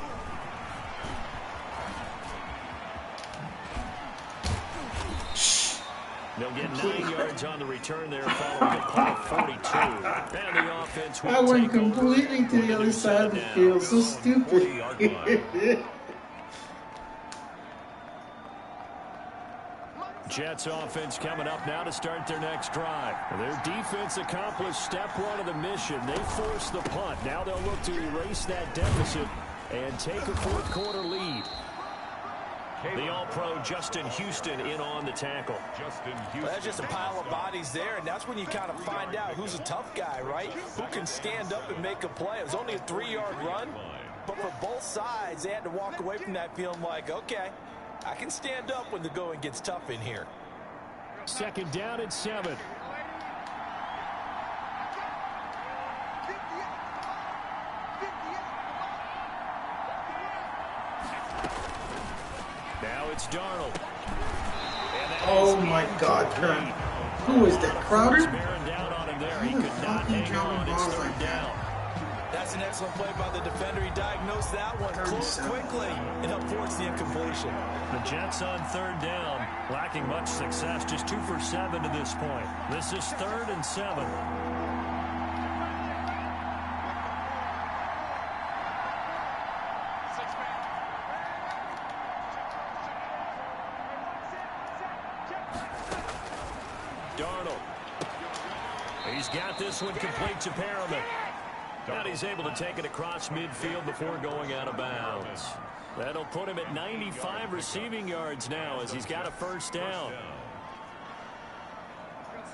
They'll get 9 yards on the return there following a punt of 42. And the offense will I went take over completely to the other side of the field. So stupid. Jets offense coming up now to start their next drive. Their defense accomplished step 1 of the mission. They forced the punt. Now they'll look to erase that deficit and take a 4th quarter lead. The All-Pro Justin Houston in on the tackle. Well, that's just a pile of bodies there, and that's when you kind of find out who's a tough guy, right? Who can stand up and make a play. It was only a 3-yard run, but for both sides, they had to walk away from that feeling like, okay, I can stand up when the going gets tough in here. 2nd down and 7. Now it's Darnold. Oh my God, who is that, Crowder? Down on him there. He could not hang on. It's 3rd down. That's an excellent play by the defender. He diagnosed that one close quickly and helped force the incompletion. The Jets on 3rd down, lacking much success, just 2 for 7 to this point. This is 3rd and 7. Darnold. He's got this one complete to Perriman. And he's able to take it across midfield before going out of bounds. That'll put him at 95 receiving yards now as he's got a 1st down.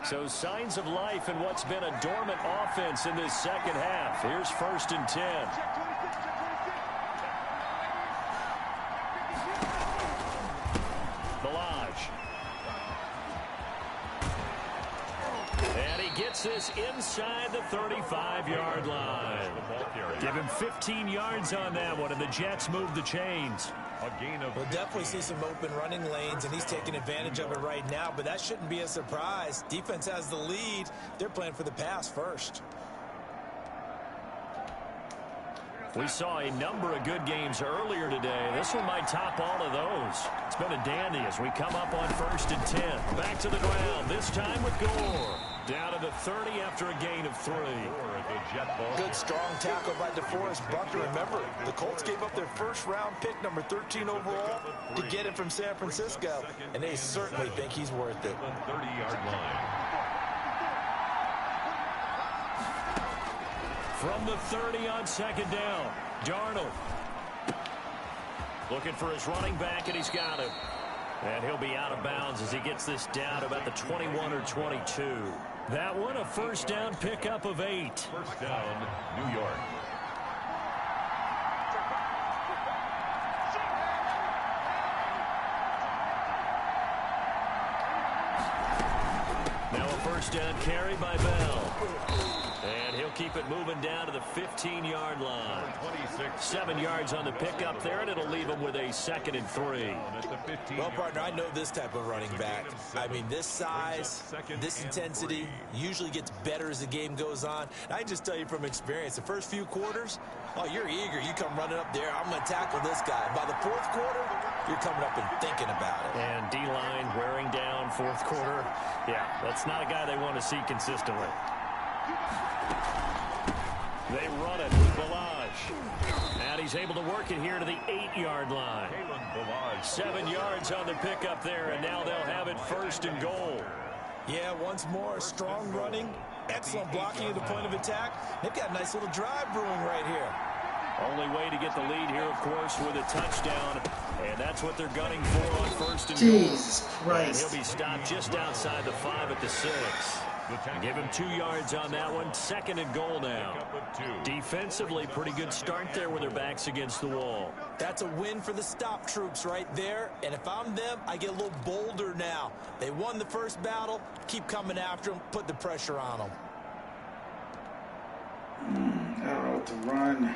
So signs of life in what's been a dormant offense in this 2nd half. Here's 1st and 10. Gets this inside the 35-yard line. Give him 15 yards on that one, and the Jets move the chains. We'll definitely see some open running lanes, and he's taking advantage of it right now, but that shouldn't be a surprise. Defense has the lead. They're playing for the pass first. We saw a number of good games earlier today. This one might top all of those. It's been a dandy as we come up on 1st and 10. Back to the ground, this time with Gore. Down to the 30 after a gain of 3. Good strong tackle by DeForest Buckner. Remember, the Colts gave up their 1st-round pick, number 13 overall, to get him from San Francisco, and they certainly think he's worth it. 30-yard line. From the 30 on 2nd down, Darnold. Looking for his running back, and he's got him. And he'll be out of bounds as he gets this down about the 21 or 22. That one, a 1st down pickup of 8. 1st down, New York. Now a 1st down carry by Bell. And he'll keep it moving down to the 15-yard line. 7 yards on the pickup there, and it'll leave him with a 2nd and 3. Well, partner, I know this type of running back. I mean, this size, this intensity usually gets better as the game goes on. I just tell you from experience, the first few quarters, oh, you're eager. You come running up there, I'm going to tackle this guy. By the 4th quarter, you're coming up and thinking about it. And D-line wearing down 4th quarter. Yeah, that's not a guy they want to see consistently. They run it with Balaj. And he's able to work it here to the 8-yard line. 7 yards on the pickup there, and now they'll have it 1st and goal. Yeah, once more, strong running, excellent blocking at the point of attack. They've got a nice little drive brewing right here. Only way to get the lead here, of course, with a touchdown. And that's what they're gunning for on 1st and goal. Jesus Christ. And he'll be stopped just outside the 5 at the 6. Give him 2 yards on that one. 2nd and goal now. Defensively, pretty good start there with their backs against the wall. That's a win for the stop troops right there. And if I'm them, I get a little bolder now. They won the 1st battle. Keep coming after them. Put the pressure on them. I don't know what to run.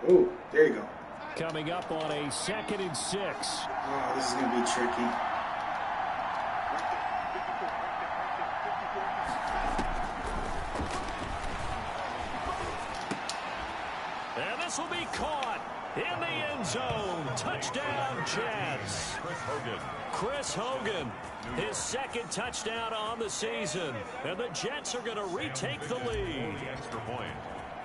Oh, there you go. Coming up on a 2nd and 6. Oh, this is going to be tricky. And this will be caught in the end zone. Touchdown, Jets. Chris Hogan, his 2nd touchdown on the season. And the Jets are going to retake the lead.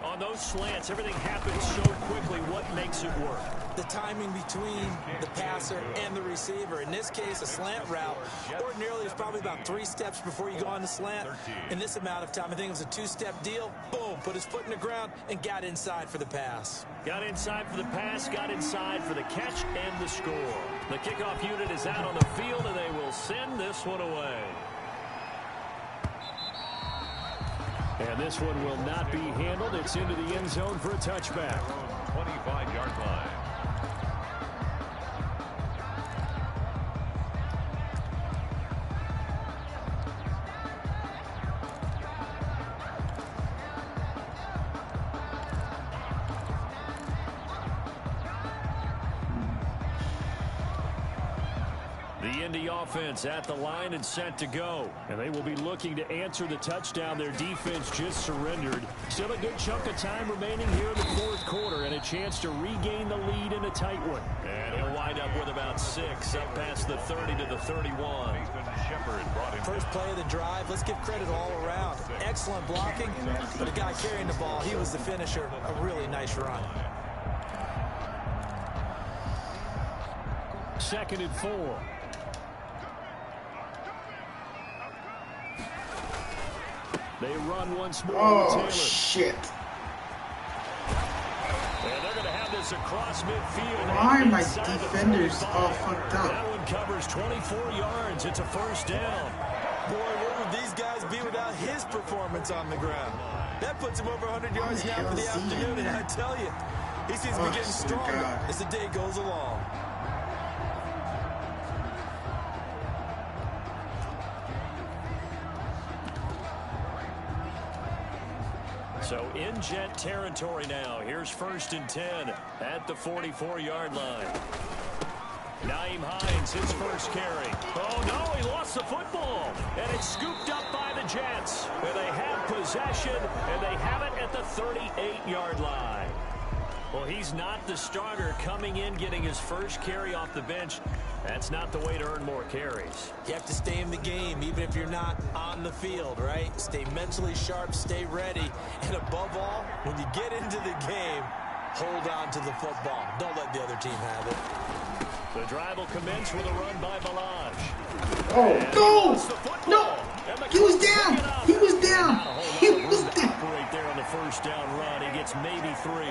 On those slants, everything happens so quickly. What makes it work? the timing between the passer and the receiver. In this case, a slant route, ordinarily it's probably about 3 steps before you go on the slant. In this amount of time, I think it was a 2-step deal. Boom, put his foot in the ground and got inside for the pass. Got inside for the pass, got inside for the catch and the score. The kickoff unit is out on the field, and they will send this one away. And this one will not be handled. It's into the end zone for a touchback. 25-yard line. The Indy offense at the line and set to go. And they will be looking to answer the touchdown their defense just surrendered. Still a good chunk of time remaining here in the fourth quarter and a chance to regain the lead in a tight one. And he'll wind up with about 6 up past the 30 to the 31. First play of the drive, let's give credit all around. Excellent blocking, but the guy carrying the ball, he was the finisher. A really nice run. 2nd and 4. They run once more. Oh, shit. And they're going to have this across midfield. Why are my defenders all fucked up? That one covers 24 yards. It's a first down. Boy, where would these guys be without his performance on the ground? That puts him over 100 yards now for the afternoon, and I tell you, he seems to be getting stronger as the day goes along. So in Jet territory now. Here's 1st and 10 at the 44-yard line. Naeem Hines, his first carry. Oh, no, he lost the football. And it's scooped up by the Jets. And they have possession, and they have it at the 38-yard line. Well, he's not the starter coming in, getting his first carry off the bench. That's not the way to earn more carries. You have to stay in the game, even if you're not on the field, right? Stay mentally sharp, stay ready. And above all, when you get into the game, hold on to the football. Don't let the other team have it. The drive will commence with a run by Balaj. Oh, no! No! He was down! He was down! He was down! Right there on the first down run. He gets maybe 3.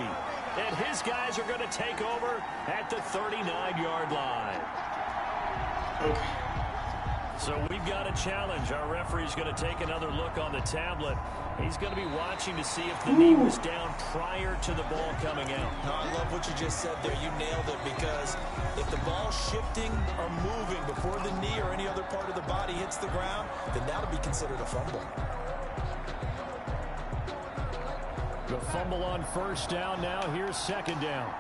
And his guys are going to take over at the 39-yard line. Okay. So we've got a challenge. Our referee's going to take another look on the tablet. He's going to be watching to see if the knee was down prior to the ball coming out. No, I love what you just said there. You nailed it, because if the ball's shifting or moving before the knee or any other part of the body hits the ground, then that'll be considered a fumble. The fumble on first down now. Here's 2nd down.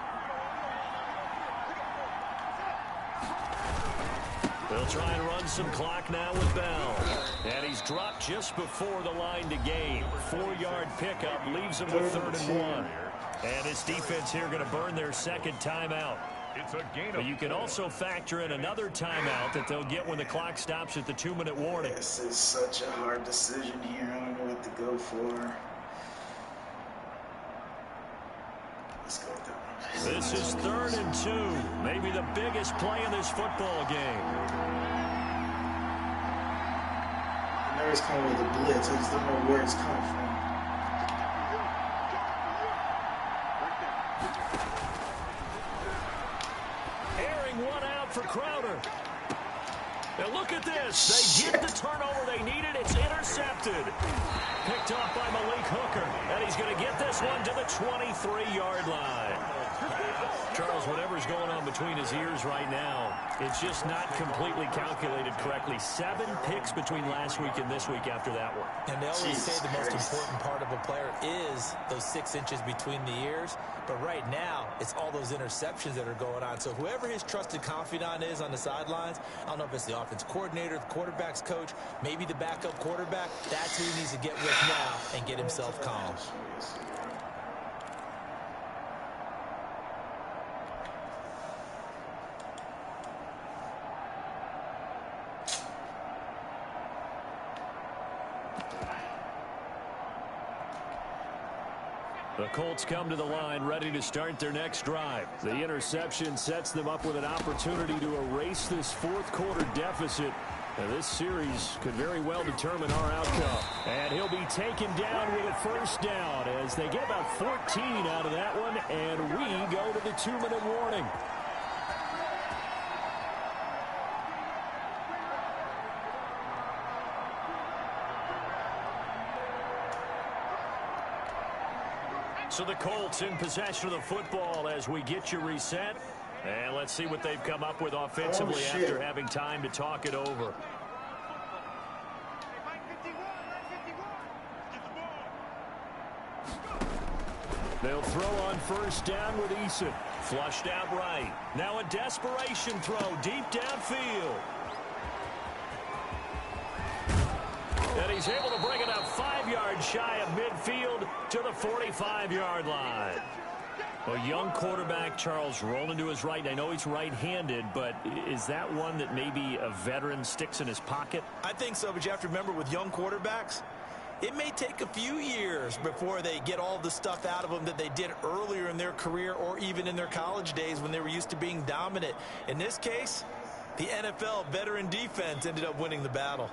They'll try and run some clock now with Bell. And he's dropped just before the line to gain. 4-yard pickup leaves him with 3rd and 1. And his defense here going to burn their 2nd timeout. It's a gain of But you can also factor in another timeout that they'll get when the clock stops at the 2-minute warning. This is such a hard decision here. I don't know what to go for. Let's go with that one. This is 3rd and 2. Maybe the biggest play in this football game. I know it's coming with a blitz. I just don't know where it's coming from. Airing one out for Crowder. Now look at this. They get the turnover they needed. It's intercepted. Picked off by Malik Hooker. And he's going to get this one to the 23-yard line. Charles, whatever's going on between his ears right now, it's just not completely calculated correctly. 7 picks between last week and this week after that one. And they always say the most important part of a player is those 6 inches between the ears. But right now, it's all those interceptions that are going on. So whoever his trusted confidant is on the sidelines, I don't know if it's the offense coordinator, the quarterback's coach, maybe the backup quarterback, that's who he needs to get with now and get himself calm. The Colts come to the line ready to start their next drive. The interception sets them up with an opportunity to erase this fourth quarter deficit. Now, this series could very well determine our outcome. And he'll be taken down with a first down as they get about 14 out of that one, and we go to the 2-minute warning. So the Colts in possession of the football as we get you reset. And let's see what they've come up with offensively after having time to talk it over. They'll throw on first down with Eason. Flushed out right. Now a desperation throw deep downfield. And he's able to bring it up 5 yards shy of midfield to the 45-yard line. A young quarterback, Charles, rolling to his right. I know he's right-handed, but is that one that maybe a veteran sticks in his pocket? I think so, but you have to remember with young quarterbacks, it may take a few years before they get all the stuff out of them that they did earlier in their career or even in their college days when they were used to being dominant. In this case, the NFL veteran defense ended up winning the battle.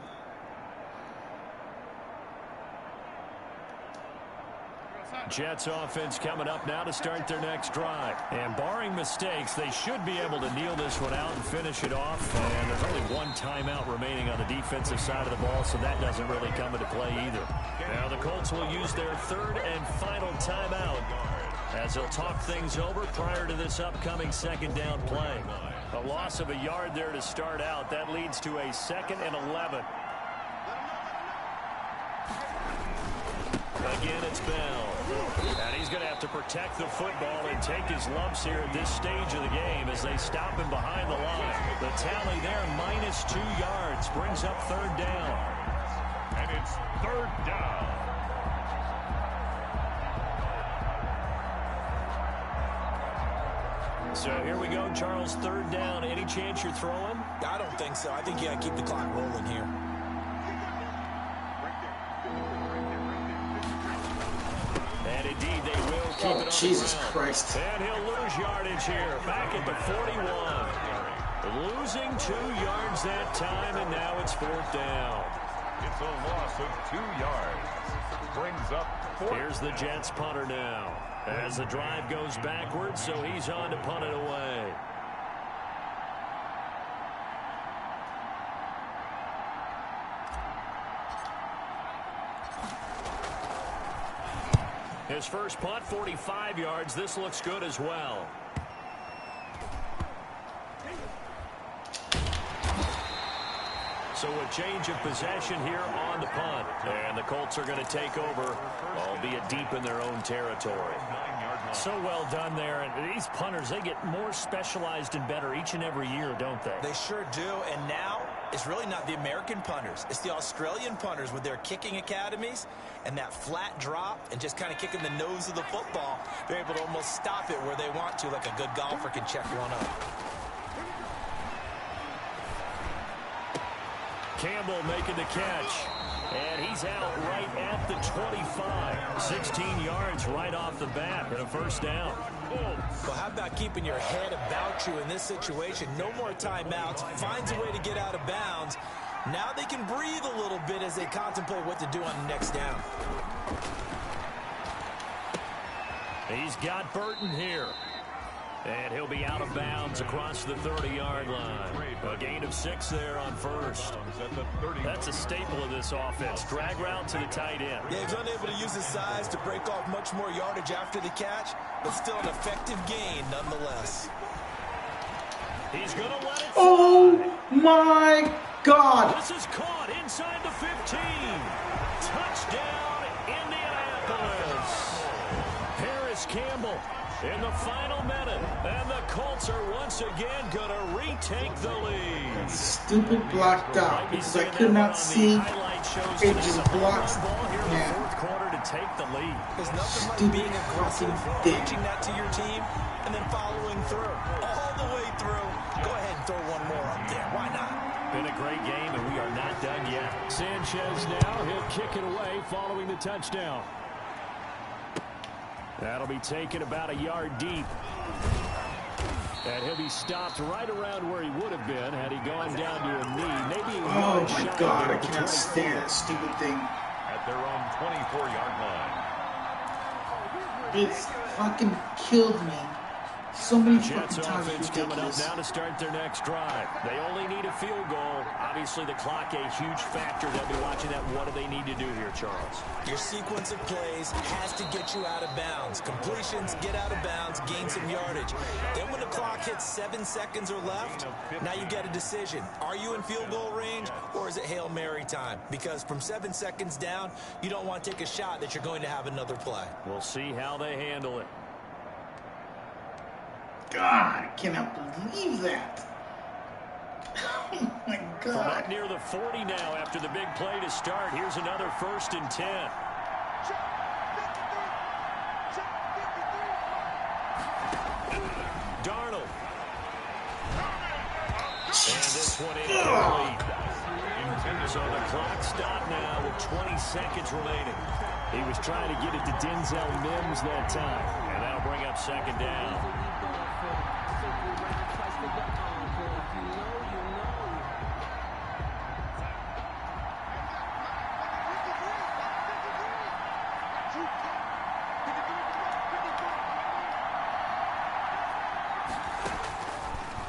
Jets offense coming up now to start their next drive. And barring mistakes, they should be able to kneel this one out and finish it off. And there's only one timeout remaining on the defensive side of the ball, so that doesn't really come into play either. Now the Colts will use their third and final timeout as they'll talk things over prior to this upcoming second down play. A loss of a yard there to start out. That leads to a 2nd and 11. Again, it's Bell. And he's going to have to protect the football and take his lumps here at this stage of the game as they stop him behind the line. The tally there, -2 yards, brings up third down. And it's third down. So here we go, Charles, third down. Any chance you're throwing? I don't think so. I think you got to keep the clock rolling here. And indeed, they will keep it on Jesus the ground. Christ. And he'll lose yardage here, back at the 41. Losing 2 yards that time, and now it's fourth down. It's a loss of 2 yards. Brings up fourth. Here's the Jets punter now. As the drive goes backwards, so he's on to punt it away. His first punt, 45 yards. This looks good as well. So a change of possession here on the punt. And the Colts are going to take over, albeit deep in their own territory. So well done there. And these punters, they get more specialized and better each and every year, don't they? They sure do. And now it's really not the American punters. It's the Australian punters with their kicking academies and that flat drop and just kind of kicking the nose of the football. They're able to almost stop it where they want to, like a good golfer can check one up. Campbell making the catch. And he's out right at the 25. 16 yards right off the bat and a first down. Well, how about keeping your head about you in this situation? No more timeouts. Finds a way to get out of bounds. Now they can breathe a little bit as they contemplate what to do on the next down. He's got Burton here. And he'll be out of bounds across the 30-yard line. A gain of 6 there on first. That's a staple of this offense. Drag route to the tight end. Yeah, he's unable to use his size to break off much more yardage after the catch, but still an effective gain nonetheless. He's going to let it fly. Oh, my God. This is caught inside the 15. Touchdown, Indianapolis. Harris Campbell in the final minute, and the Colts are once again going to retake the lead. Stupid blocked out because I could not see it just blocks. Yeah. Fourth quarter to take the lead. There's nothing like being aggressive, reaching that to your team, and then following through. All the way through. Go ahead and throw one more up there. Why not? Been a great game, and we are not done yet. Sanchez now, he'll kick it away following the touchdown. That'll be taken about a yard deep. And he'll be stopped right around where he would have been had he gone down to a knee. Maybe a Oh yard my shy God, there I at the cannot 24. stand that stupid thing. At their own 24-yard line. It's fucking killed me. So many Jets fucking times. offense coming up Ridiculous. now to start their next drive. They only need a field goal. Obviously, the clock a huge factor. They'll be watching that. What do they need to do here, Charles? Your sequence of plays has to get you out of bounds. Completions, get out of bounds, gain some yardage. Then when the clock hits 7 seconds or left, now you get a decision. Are you in field goal range, or is it Hail Mary time? Because from 7 seconds down, you don't want to take a shot that you're going to have another play. We'll see how they handle it. God, I cannot believe that. Oh my From God. up near the 40 now after the big play to start. Here's another 1st and 10. Darnold. And this one incomplete. So the clock stopped now with 20 seconds remaining. He was trying to get it to Denzel Mims that time. And that'll bring up 2nd down.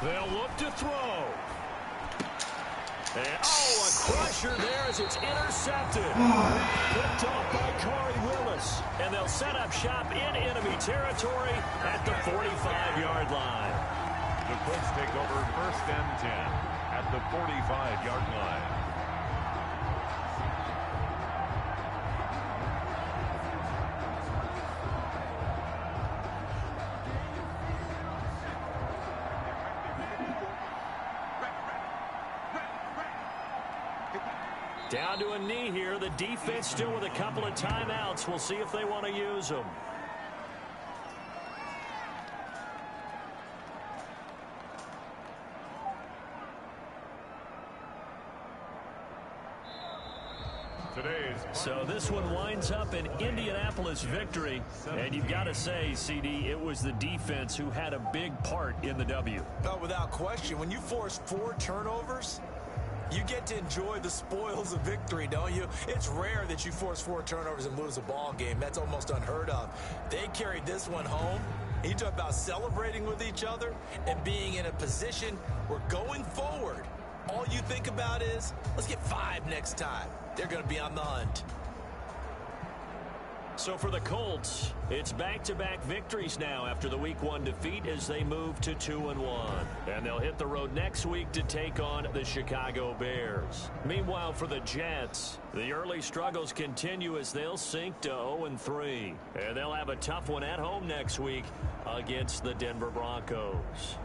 They'll look to throw. And, a crusher there as it's intercepted. Picked off by Corey Willis. And they'll set up shop in enemy territory at the 45-yard line. The Colts take over 1st and 10 at the 45-yard line. Down to a knee here. The defense still with a couple of timeouts. We'll see if they want to use them. So this one winds up an Indianapolis victory. And you've got to say, CD, it was the defense who had a big part in the W. No, without question. When you force 4 turnovers, you get to enjoy the spoils of victory, don't you? It's rare that you force 4 turnovers and lose a ball game. That's almost unheard of. They carried this one home. You talk about celebrating with each other and being in a position where going forward, all you think about is, let's get 5 next time. They're going to be on the hunt. So for the Colts, it's back-to-back victories now after the Week 1 defeat as they move to 2-1. And they'll hit the road next week to take on the Chicago Bears. Meanwhile, for the Jets, the early struggles continue as they'll sink to 0-3. And they'll have a tough one at home next week against the Denver Broncos.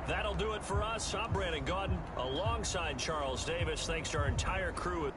That'll do it for us. I'm Brandon Gaudin alongside Charles Davis. Thanks to our entire crew.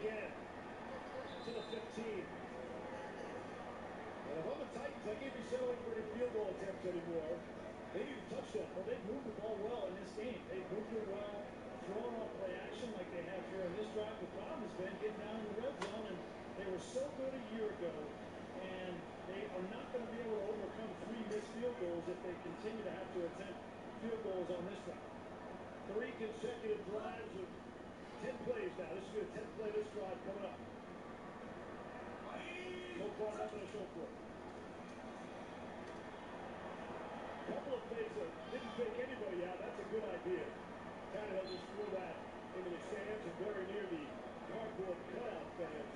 again to the 15. And if I'm the Titans, I can't be settling for any field goal attempts anymore. They need a touchdown. Well, they've moved the ball well in this game. They've moved it well, throwing off play action like they have here in this drive. The problem has been getting down in the red zone, and they were so good a year ago, and they are not going to be able to overcome 3 missed field goals if they continue to have to attempt field goals on this drive. 3 consecutive drives of 10 plays now. This will be a 10-play this drive coming up. So far, nothing to show for it. Couple of plays that didn't take anybody out. That's a good idea. Tannehill just threw that into the stands and very near the cardboard cutout fans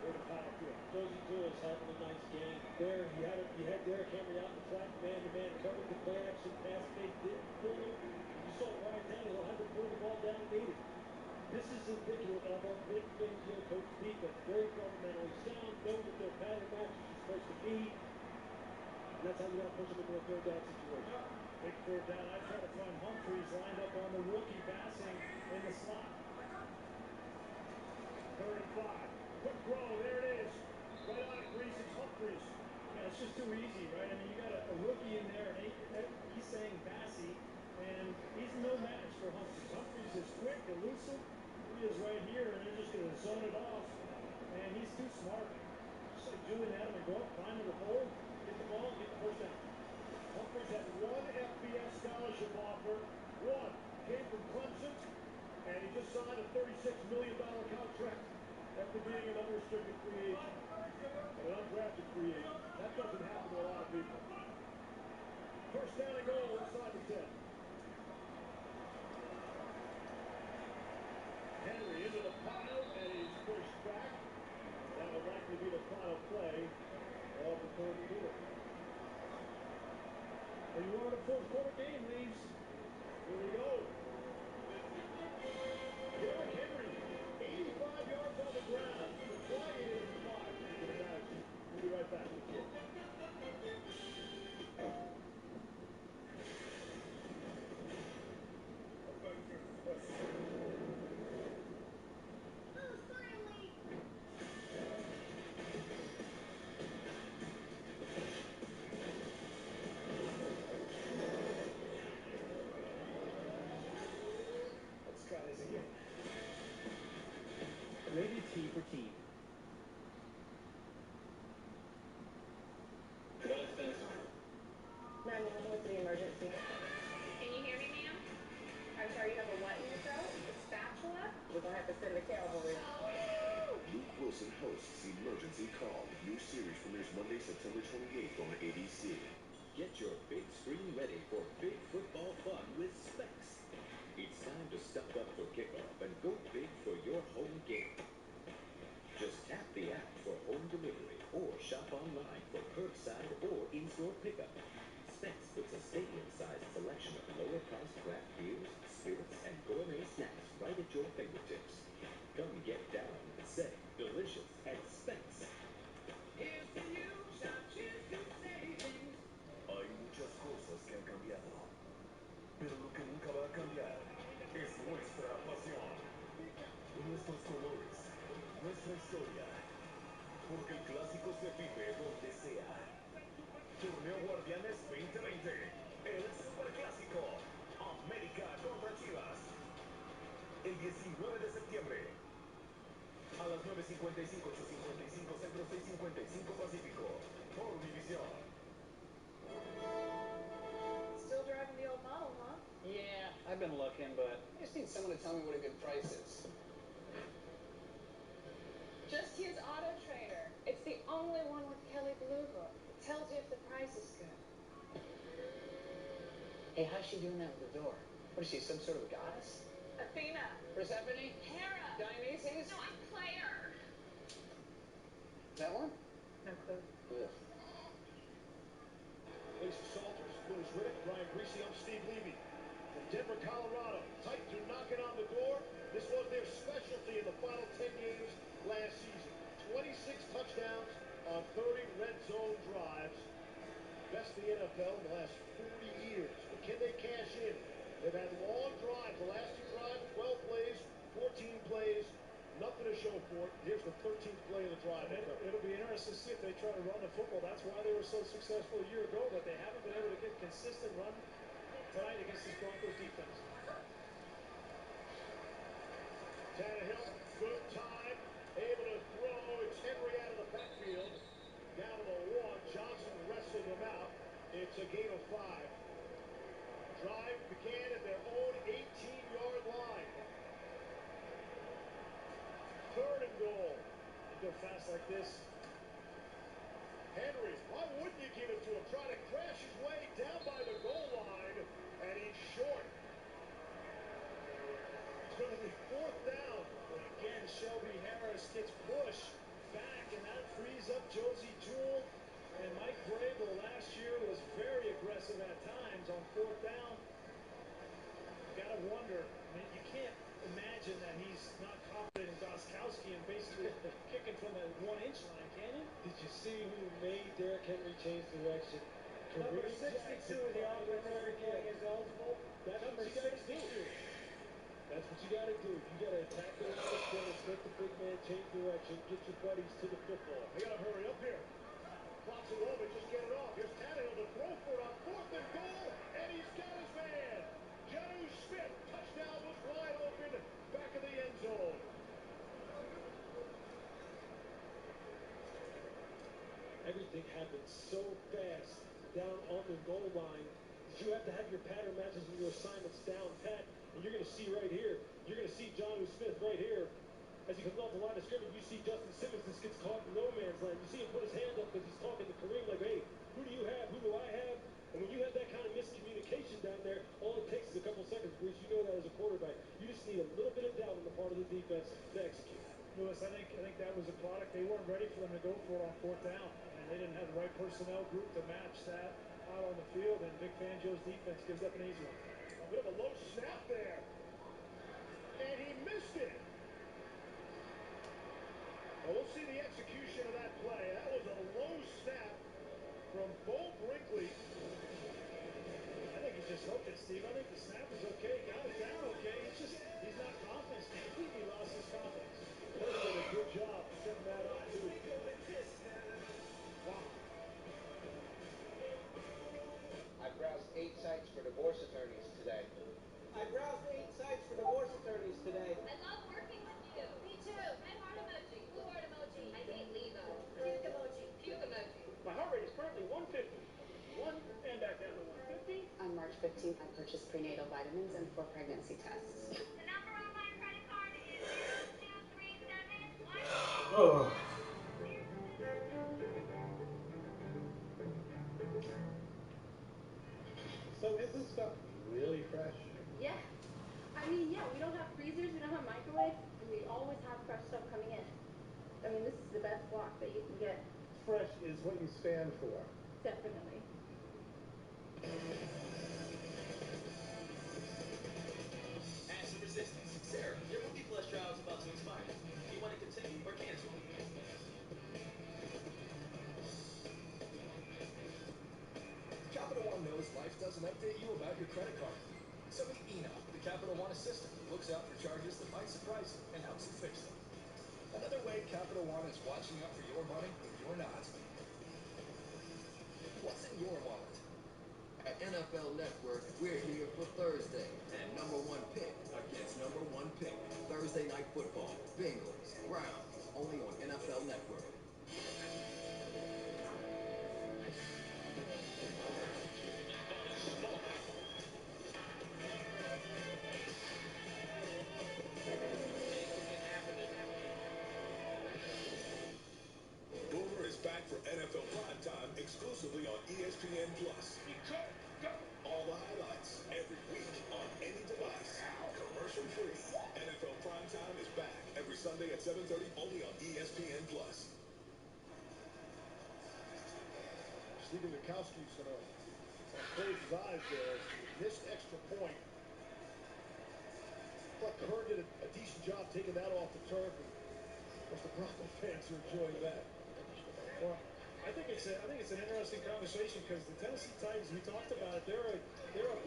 for the pile to it. Josie Jewell is having a nice game. There, you had Derrick Henry out in the flat, man-to-man coverage, the play action pass fake, didn't pull him. You saw Ryan Tannehill had to pull the ball down and made it. This is indicative of a Vic Fangio coach defense. Very fundamentally sound, know that their pattern matches are supposed to be. And that's how you want to push them into a third down situation. Big third down. I try to find Humphreys lined up on the rookie passing in the slot. 3rd and 5. Quick throw. There it is. Right on it, Grease. It's Humphreys. Yeah, it's just too easy, right? I mean, you got a rookie in there, and he's saying Bassey, and he's no match for Humphreys. Humphreys is quick, elusive. He is right here, and they're just going to zone it off. And he's too smart. Just like Julian Edelman, go up, find the hole, get the ball, get the first down. Humphreys had 1 FBS scholarship offer. 1 came from Clemson, and he just signed a $36 million contract after being an unrestricted free agent. And an undrafted free agent. That doesn't happen to a lot of people. First down and goal inside the 10. Henry into the pile, and he's pushed back. That will likely be the final play of the 3rd quarter. And you wanted a 4th quarter game, Leaves. Here we go. Derrick Henry, 85 yards on the ground. The flag is 5. You can imagine. We'll be right back. Rated T for team. Madden, what's the emergency? Can you hear me, ma'am? I'm sorry, you have a what in your throat? A spatula? We're going to have to send the cavalry. Luke Wilson hosts Emergency Call. New series premieres Monday, September 28th on ABC. Get your big screen ready for big football fun with Specs. It's time to stock up for kickoff and go big for your home game. Just tap the app for home delivery or shop online for curbside or in-store pickup. Specs puts a stadium-sized selection of lower-cost craft beers, spirits, and gourmet snacks right at your fingertips. Come get down, say delicious at Specs. Here's to you, shop, cheers to savings. Hay muchas cosas que han cambiado, pero lo que nunca va a cambiar es nuestra pasión, nuestros colores, nuestra historia, porque el clásico se vive donde sea. Torneo Guardianes 2020, el Superclásico, América contra Chivas, el 19 de septiembre, a las 9:55, 8:55 Centro, 6:55 Pacífico, por Univisión. Still driving the old model, huh? Yeah, I've been looking, but I just need someone to tell me what a good price is. Just use Auto Trader. It's the only one with Kelley Blue Book. It tells you if the price is good. Hey, how's she doing that with the door? What is she, some sort of goddess? Athena. Persephone? Hera. Dionysus? No, I'm Claire. That one? No clue. Ugh. Lisa Salters, Louis Riddick, Brian Greasy, I'm Steve Levy. From Denver, Colorado, Titans are knocking on the door. This was their specialty in the final 10 games last season. 26 touchdowns on 30 red zone drives. Best in the NFL in the last 40 years. But can they cash in? They've had long drives. The last 2 drives, 12 plays, 14 plays. Nothing to show for it. watch to see if they try to run the football. That's why they were so successful a year ago, but they haven't been able to get consistent run tonight against this Broncos defense. Tannehill, good time, able to throw. It's Henry out of the backfield. Down to the 1. Johnson wrestled him out. It's a gain of 5. Drive began at their own 18-yard line. 3rd and goal. You go fast like this. Henry, why wouldn't you give it to him? Trying to crash his way down by the goal line, and he's short. It's going to be 4th down. And again, Shelby Harris gets pushed back, and that frees up Josie Jewell. And Mike Vrabel last year was very aggressive at times on 4th down. You got to wonder. I mean, you can't imagine that he's not confident in Gostkowski and basically kicking from the 1-inch line, can you? Did you see who made Derrick Henry change direction? Number Kareem 62 Jackson in the fired offensive over report again. is eligible. That's Number what you got to 62. do. That's what you got to do. You got to attack the line of scrimmage, make the big man change direction, get your buddies to the football. They got to hurry up here. Clock's at 11, just get it off. Here's Tannehill to throw for it on 4th and goal, and he's got his man. Jonnu Smith, touchdown was wide open, back of the end zone. Everything happens so fast down on the goal line that you have to have your pattern matches and your assignments down pat. And you're going to see right here, you're going to see Jonnu Smith right here. As he comes off the line of scrimmage, you see Justin Simmons just gets caught in no man's land. You see him put his hand up because he's talking to Kareem like, hey, who do you have? Who do I have? And when you have that kind of miscommunication down there, all it takes is a couple seconds, Bruce. You know that as a quarterback. You just need a little bit of doubt on the part of the defense to execute. Lewis, I think that was a product. They weren't ready for them to go for it on 4th down. And they didn't have the right personnel group to match that out on the field. And Vic Fangio's defense gives up an easy one. A bit of a low snap there. And he missed it. Well, we'll see the execution of that play. That was a low snap from Bo Brinkley. I think he's just hoping, Steve. I think the snap is okay. Got it down okay. It's just he's not confident. He's completely lost his confidence. Kirk did a good job setting that up, too. Wow. I browsed 8 sites for divorce attorneys today. I browsed 8 sites for divorce attorneys today. I love working with you. Me too. Red heart emoji. Blue heart emoji. I hate Lebo. Puke emoji. Puke emoji. My heart rate is currently 150. 1 and back down to 150. On March 15th, I purchased prenatal vitamins and 4 pregnancy tests. The number on my credit card is 0237. Oh. So is this stuff really fresh? Yeah. I mean, yeah, we don't have freezers, we don't have microwaves, and we always have fresh stuff coming in. I mean, this is the best block that you can get. Fresh is what you stand for. Definitely. Acid resistance. Sarah, your Movie Plus trial is about to expire. Do you want to continue or cancel? Capital One knows life doesn't update you about your credit card. So meet Eno, the Capital One assistant who looks out for charges that might surprise you and helps you fix them. Another way Capital One is watching out for your money when you're not. What's in your wallet? At NFL Network, we're here for Thursday. And #1 pick against #1 pick. Thursday Night Football. Bengals, Browns, only on NFL Network. Boomer is back for NFL Primetime exclusively on ESPN+. All the highlights every week on any device. Commercial free. NFL Primetime is back every Sunday at 7:30 only on ESPN+. Stephen Gostkowski's going to close his eyes there. Missed extra point. But Kerr did a decent job taking that off the turf. And of course, the Bronco fans are enjoying that. Well, I think it's an interesting conversation because the Tennessee Titans, we talked about it, they're a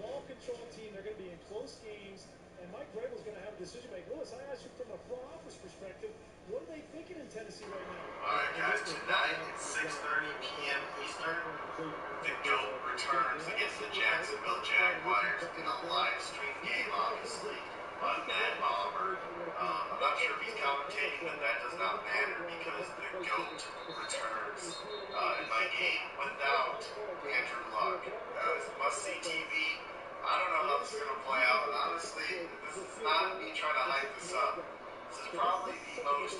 ball control team. They're going to be in close games, and Mike Vrabel's going to have to decision making. Lewis, I asked you from a front office perspective, what are they thinking in Tennessee right now? All right, guys, tonight at 6:30 p.m. Eastern, the GOAT returns against the Jacksonville Jaguars in a live stream game, obviously, on Mad Bomber. I'm not sure if he's commentating, but that does not matter because the GOAT returns in my game without Andrew Luck. It's must-see TV. I don't know how this is going to play out, and honestly, this is not me trying to hype this up. This is probably the most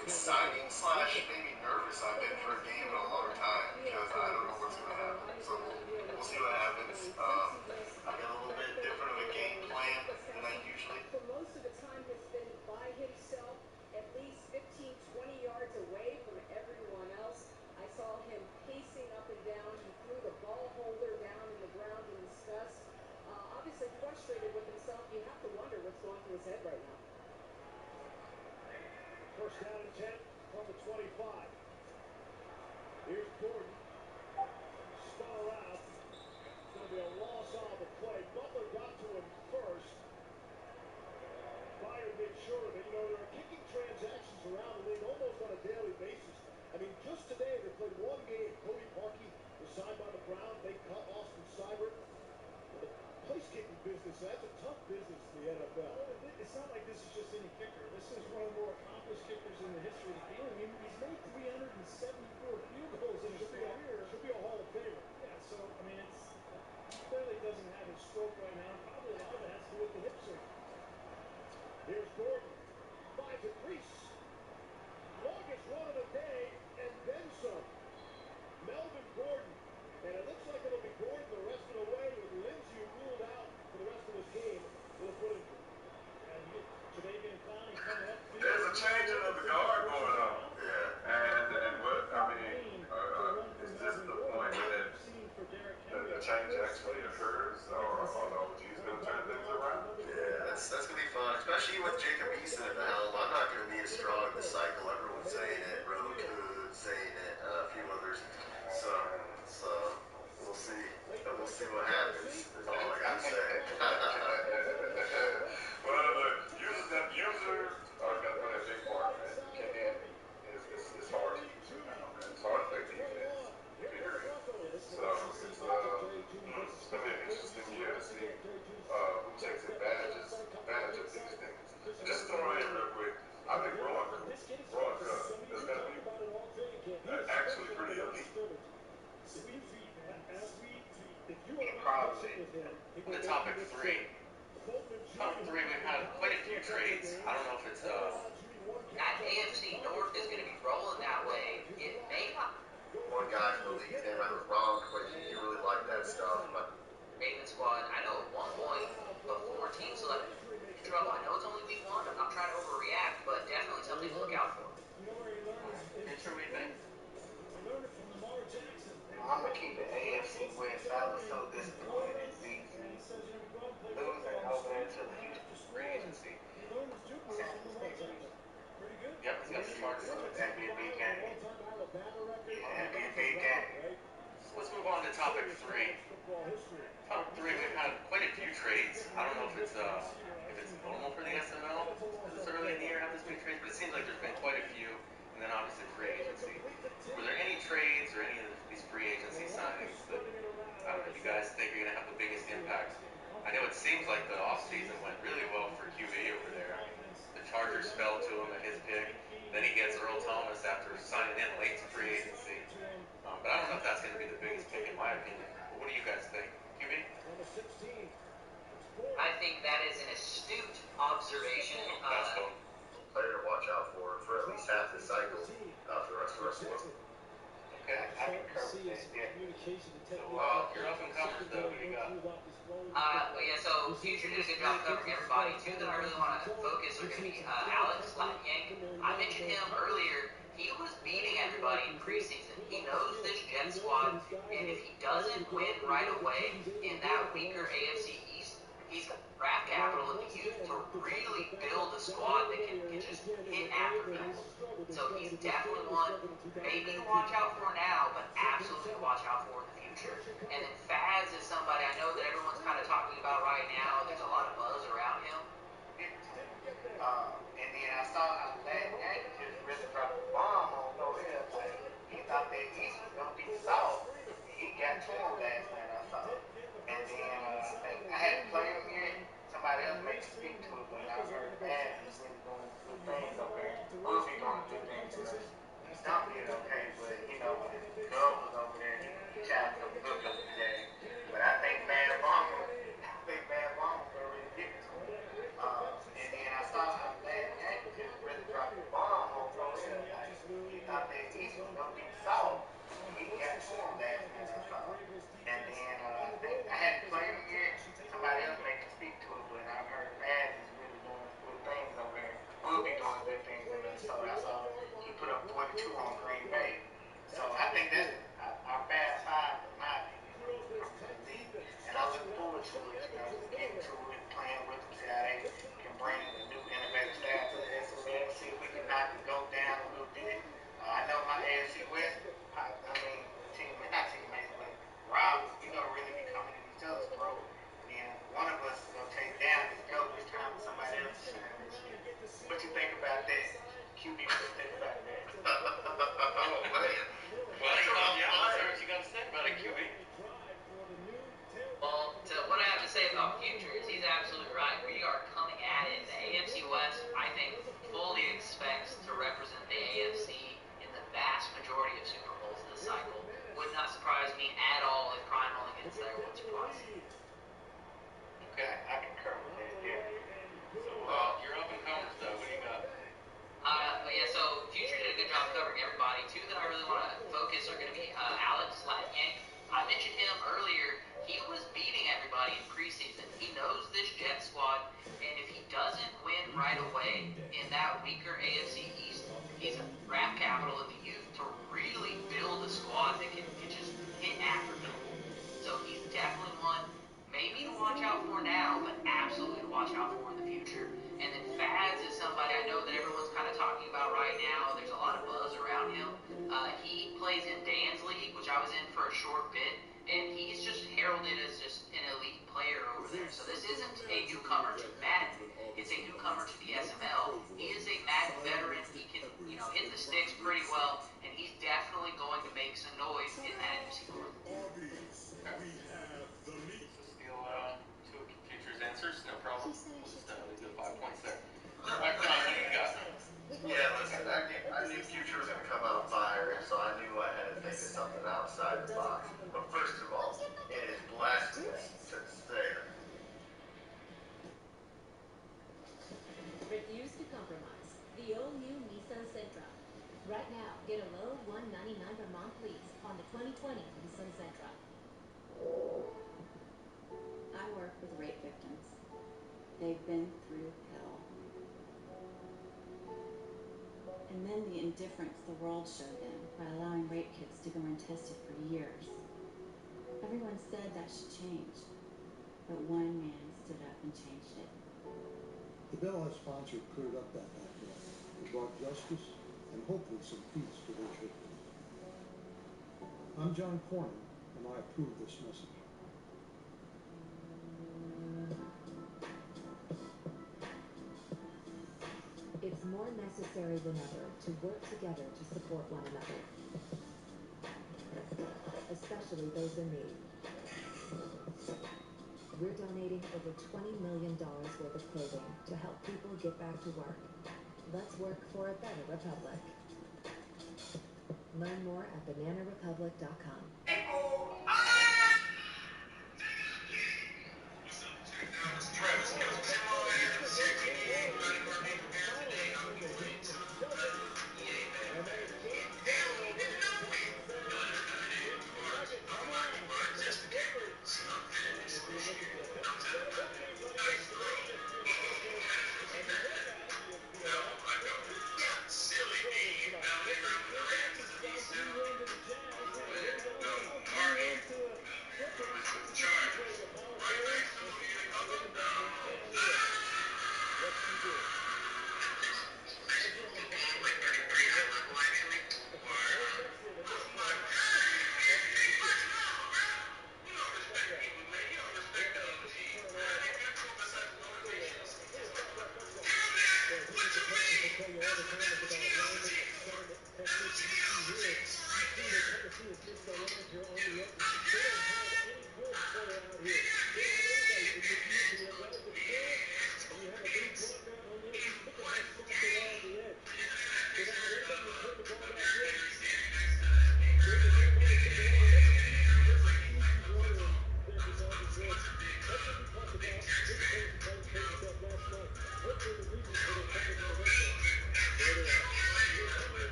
exciting / maybe nervous I've been for a game in a long time because I don't know what's going to happen. So we'll see what happens. I got a little bit different of a game plan than I usually. For most of the time has been by himself, at least 15, 20 yards away from everyone else. I saw him pacing up and down. He threw the ball holder down in the ground in disgust. Obviously frustrated with himself. You have to wonder what's going through his head right now. First down and 10 from the 25. Here's Gordon. Spun around. It's going to be a loss on the play. Butler got to him first. Byard made sure of it. You know, there are kicking transactions around the league almost on a daily basis. I mean, just today they played one game. Cody Parkey was signed by the Browns. They cut Austin Seibert. The place-kicking business, that's a tough business in the NFL. It's not like this is just any kicker. This is one of the more accomplished kickers in the history of the game. I mean, he's made 374 field goals in his career. Should be a Hall of Famer. Yeah, so, I mean, he clearly doesn't have his stroke right now. Probably a lot of it has to do with the hip surgery. Here's Gordon. Finds it. Reese. Longest run of the day, and then some. Melvin Gordon. And it looks like it'll be Gordon the rest of the way with Lindsey ruled out for the rest of this game with a foot injury. And you get Tredavian Clowney coming up. There's a changing of the guard going on. Yeah. And what, I mean, is this the point that the change actually occurs, or OG's going to turn things around? Yeah, that's going to be fun, especially with Jacob Eason at the helm. I'm not going to be as strong this cycle. Everyone's saying it. Roku saying it. A few others. So we'll see. We'll see what happens. That's all I got to say. Well, look, users are going to play a big part, man. It's hard to use it now, man. It's hard to play defense, period. So it's going to be an interesting year to see who takes advantage of these things. Just throw it in real quick. I think Rowan is going to be actually pretty elite. Probably in the topic three. Top three, we've had quite a few trades. I don't know if it's That AFC North is going to be rolling that way. It may not. One guy from the league, his name was wrong, but he really liked that stuff. Ravens squad. I know at one point before teams left trouble. I know it's only week one. I'm not trying to overreact, but definitely something to look out for. Intro, we think. I'm going to keep the AFC West. I was so disappointed in season. Losing over there to the Houston free agency. Yep, he's got the Chargers. That'd be a big game. Yeah, that'd be a big game. Let's move on to topic three. Top three, we've had quite a few trades. I don't know if it's normal for the SML this early in the year to have this many trades, but it seems like there's been quite a few, and then obviously free agency. Were there any trades or any of these free agency signings that you guys think are going to have the biggest impact? I know it seems like the offseason went really well for QB over there. The Chargers fell to him at his pick. Then he gets Earl Thomas after signing in late to free agency. But I don't know if that's going to be the biggest pick in my opinion. But what do you guys think? QB? I think that is an astute observation. Player to watch out for at least half the cycle for the rest of the season. Okay, I concur with that. So, you're up and comers though. Who do you got? So Future did a good job covering everybody. Two that I really want to focus are going to be Alex Yang. I mentioned him earlier. He was beating everybody in preseason. He knows this Jet squad, and if he doesn't win right away in that weaker AFC East, he's got draft capital in the youth to really build a squad that can just hit after people. So he's definitely one maybe to watch out for now, but absolutely to watch out for in the future. And then Faz is somebody I know that everyone's kind of talking about right now. There's a lot of buzz around him. make him speak to it, but I've heard Madden is really doing good things over there. Will be doing good things because Stump did okay, but when Gov was over there, he challenged him a little bit today. But I think Bad Bomber gonna really give it to him. And then I saw how Madden Yankee really dropped the bomb on Royale. Like, he thought the East was gonna beat South. He got to him last night, I saw. And then I think I hadn't played him yet. Somebody else may can speak to it, but I've heard Madden is really doing good things over there. Will be doing good things in Minnesota. I saw he put up 42 on Green Bay. So I think that's our Fast Five, in my opinion, from the league. And I look forward to it, just getting to it, playing with them, see how they can bring a new innovative style to the SML, see if we can knock the GOAT down a little bit. I know my AFC West, not teammates, but rivals, we gonna really be coming in each other's throat. And one of us is gonna take down this GOAT. It's time for somebody else to shine this year. What you think about that? QB, what you think about that? Oh, man. Well, he called you out, sir. What you got to say about a QB? Well, what I have to say about Future is he's absolutely right. We are coming at it. The AFC West, I think, fully expects to represent the AFC in the vast majority of Super Bowls this cycle. Would not surprise me at all if Prime only gets there once or twice. Okay, I concur with that, definitely. So, your up-and-comers, though, what do you got? Yeah, so Future did a good job covering everybody. Two that I really want to focus are going to be Alex Latniak. I mentioned him earlier. He was beating everybody in preseason. He knows this Jet squad, and if he doesn't win right away in that weaker AFC East, he's a draft capital in the youth to really build a squad that can just hit after middle. So he's definitely one maybe to watch out for now, but absolutely to watch out for in the future. And then Fads is somebody I know that everyone's kind of talking about right now. There's a lot of buzz around him. He plays in Dan's league, which I was in for a short bit, and he's just heralded as just an elite player over there. So this isn't a newcomer to Madden. It's a newcomer to the SML. He is a Madden veteran. He can, hit the sticks pretty well, and he's definitely going to make some noise in that NFC North. Steal two of Future's answers, no problem. We'll just leave the 5 points there. All right, John, what do you got? Yeah, listen, I knew Future was going to come out fire, and so I knew I had to think of something outside the box. But first of all, it is blasphemous to say Refuse to compromise. The all-new Nissan Sentra. Right now, get a low $199 per month lease on the 2020 Nissan Sentra. I work with rape victims. They've been through hell. And then the indifference the world showed them by allowing rape kits to go untested for years. Everyone said that should change, but one man stood up and changed it. The bill I sponsored cleared up that backlog. It brought justice and hopefully some peace to those victims. I'm John Cornyn, and I approve this message. It's more necessary than ever to work together to support one another, especially those in need. We're donating over $20 million worth of clothing to help people get back to work. Let's work for a better republic. Learn more at bananarepublic.com. Silly me.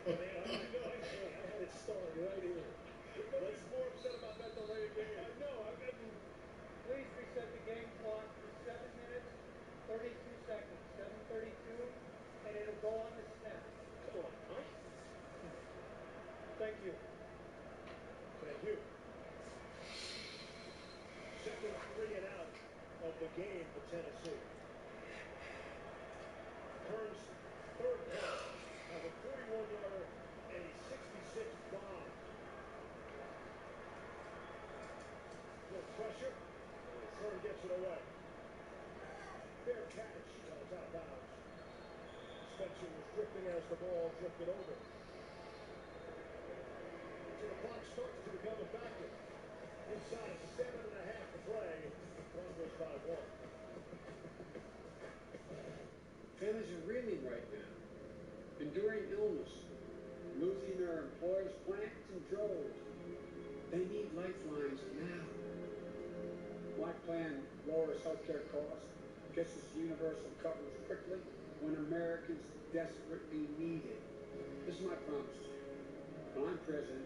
How's it going? Good. I had it started right here. Nobody's more upset about that delay of game. I know. Please reset the game clock to 7 minutes, 32 seconds. 7:32, and it'll go on the snap. Come on, huh? Thank you. Thank you. Second 3 and out of the game for Tennessee. Kern's third play has a 41-yarder and a 66 bomb. Little pressure. Kern gets it away. Fair catch. That was out of bounds. Spencer was drifting as the ball drifted over. So the clock starts to become a factor. Inside 7.5 to play. Broncos by 1. Families are reeling right now, enduring illness, losing their employers' plans and droves. They need lifelines now. My plan lowers healthcare costs, gets us universal coverage quickly when Americans desperately need it. This is my promise to you. When I'm president,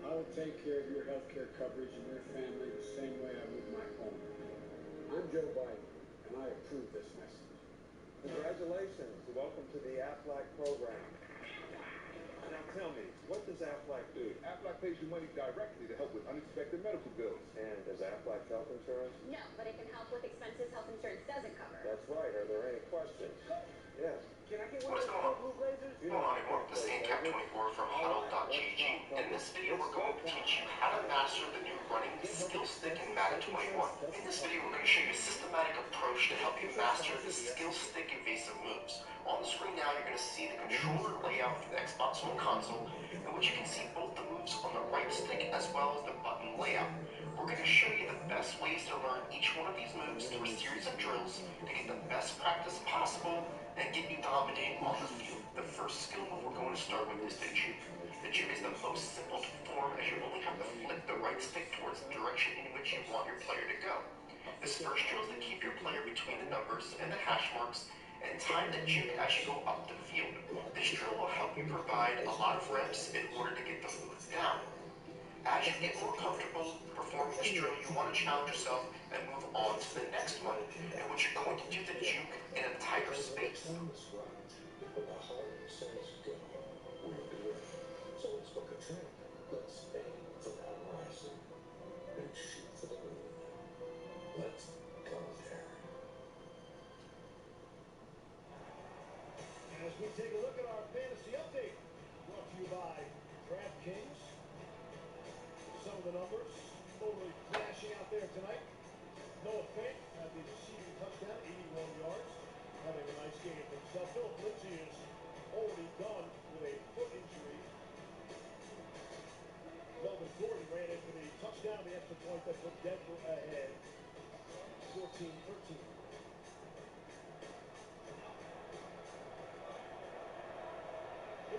I will take care of your healthcare coverage and your family the same way I would my own. I'm Joe Biden, and I approve this message. Congratulations. Welcome to the Aflac program. Now tell me, what does Aflac do? Aflac pays you money directly to help with unexpected medical bills. And does Aflac health insurance? No, but it can help with expenses health insurance doesn't cover. That's right. Are there any questions? Yes. Can I get What is going on? Hello everyone, this is Cap24 from Huddle.gg. In this video, we're going to teach you how to master the new running skill stick in Madden 21. In this video, we're going to show you a systematic approach to help you master the skill stick evasive moves. On the screen now, you're going to see the controller layout for the Xbox One console, in which you can see both the moves on the right stick as well as the button layout. We're going to show you the best ways to learn each one of these moves through a series of drills to get the best practice possible and get you dominating on the field. The first skill move we're going to start with is the juke. The juke is the most simple to perform as you only have to flick the right stick towards the direction in which you want your player to go. This first drill is to keep your player between the numbers and the hash marks and time the juke as you go up the field. This drill will help you provide a lot of reps in order to get the move down. As you get more comfortable performing this drill, you want to challenge yourself and move on to the next one, in which you're going to do the juke in a tighter space. But the heart says go. We'll do it. So let's book a trip. Let's aim for that horizon and shoot for the moon. Let's go there. As we take a look at our fantasy update, brought to you by DraftKings. Some of the numbers totally flashing out there tonight. Noah Fant had the receiving touchdown, 81 yards, having a nice game for himself. Philip Lindsay is already done with a foot injury. Melvin Gordon ran in for the touchdown, the extra point that put Denver ahead, 14-13.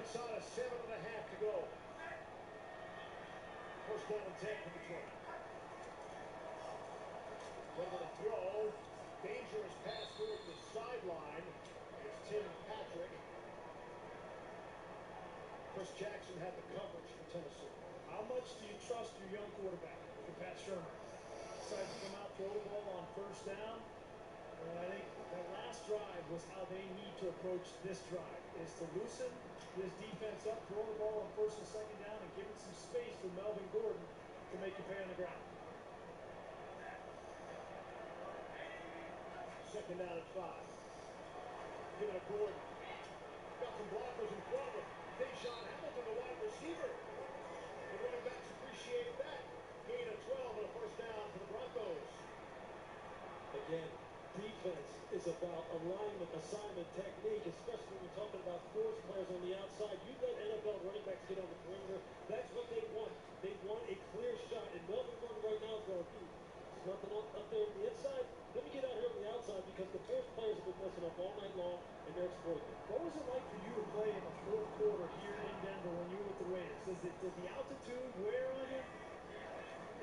Inside of 7.5 to go. First down and 10 for the 20. Over the throw. Dangerous pass towards the sideline. It's Tim Patrick. Chris Jackson had the coverage for Tennessee. How much do you trust your young quarterback, Pat Shermer? Decides to come out, throw the ball on first down. And I think that last drive was how they need to approach this drive, is to loosen this defense up, throw the ball on first and second down, and give it some space for Melvin Gordon to make you pay on the ground. Second down at 5. Give it to Gordon. Got some blockers in front of him. Deshaun Hamilton, the wide receiver. The running backs appreciated that. Gain of 12 and a first down for the Broncos. Again, defense is about alignment, assignment, technique, especially when you're talking about force players on the outside. You let NFL running backs get on the perimeter. That's what they want. They want a clear shot. And Melvin Gordon right now is going, there's nothing up there on the inside. Let me get out here on the outside because the force players have been messing up all night long, and they're exploiting it. What was it like for you to play in the fourth quarter here in Denver when you were with the Raiders? Does the altitude wear on you?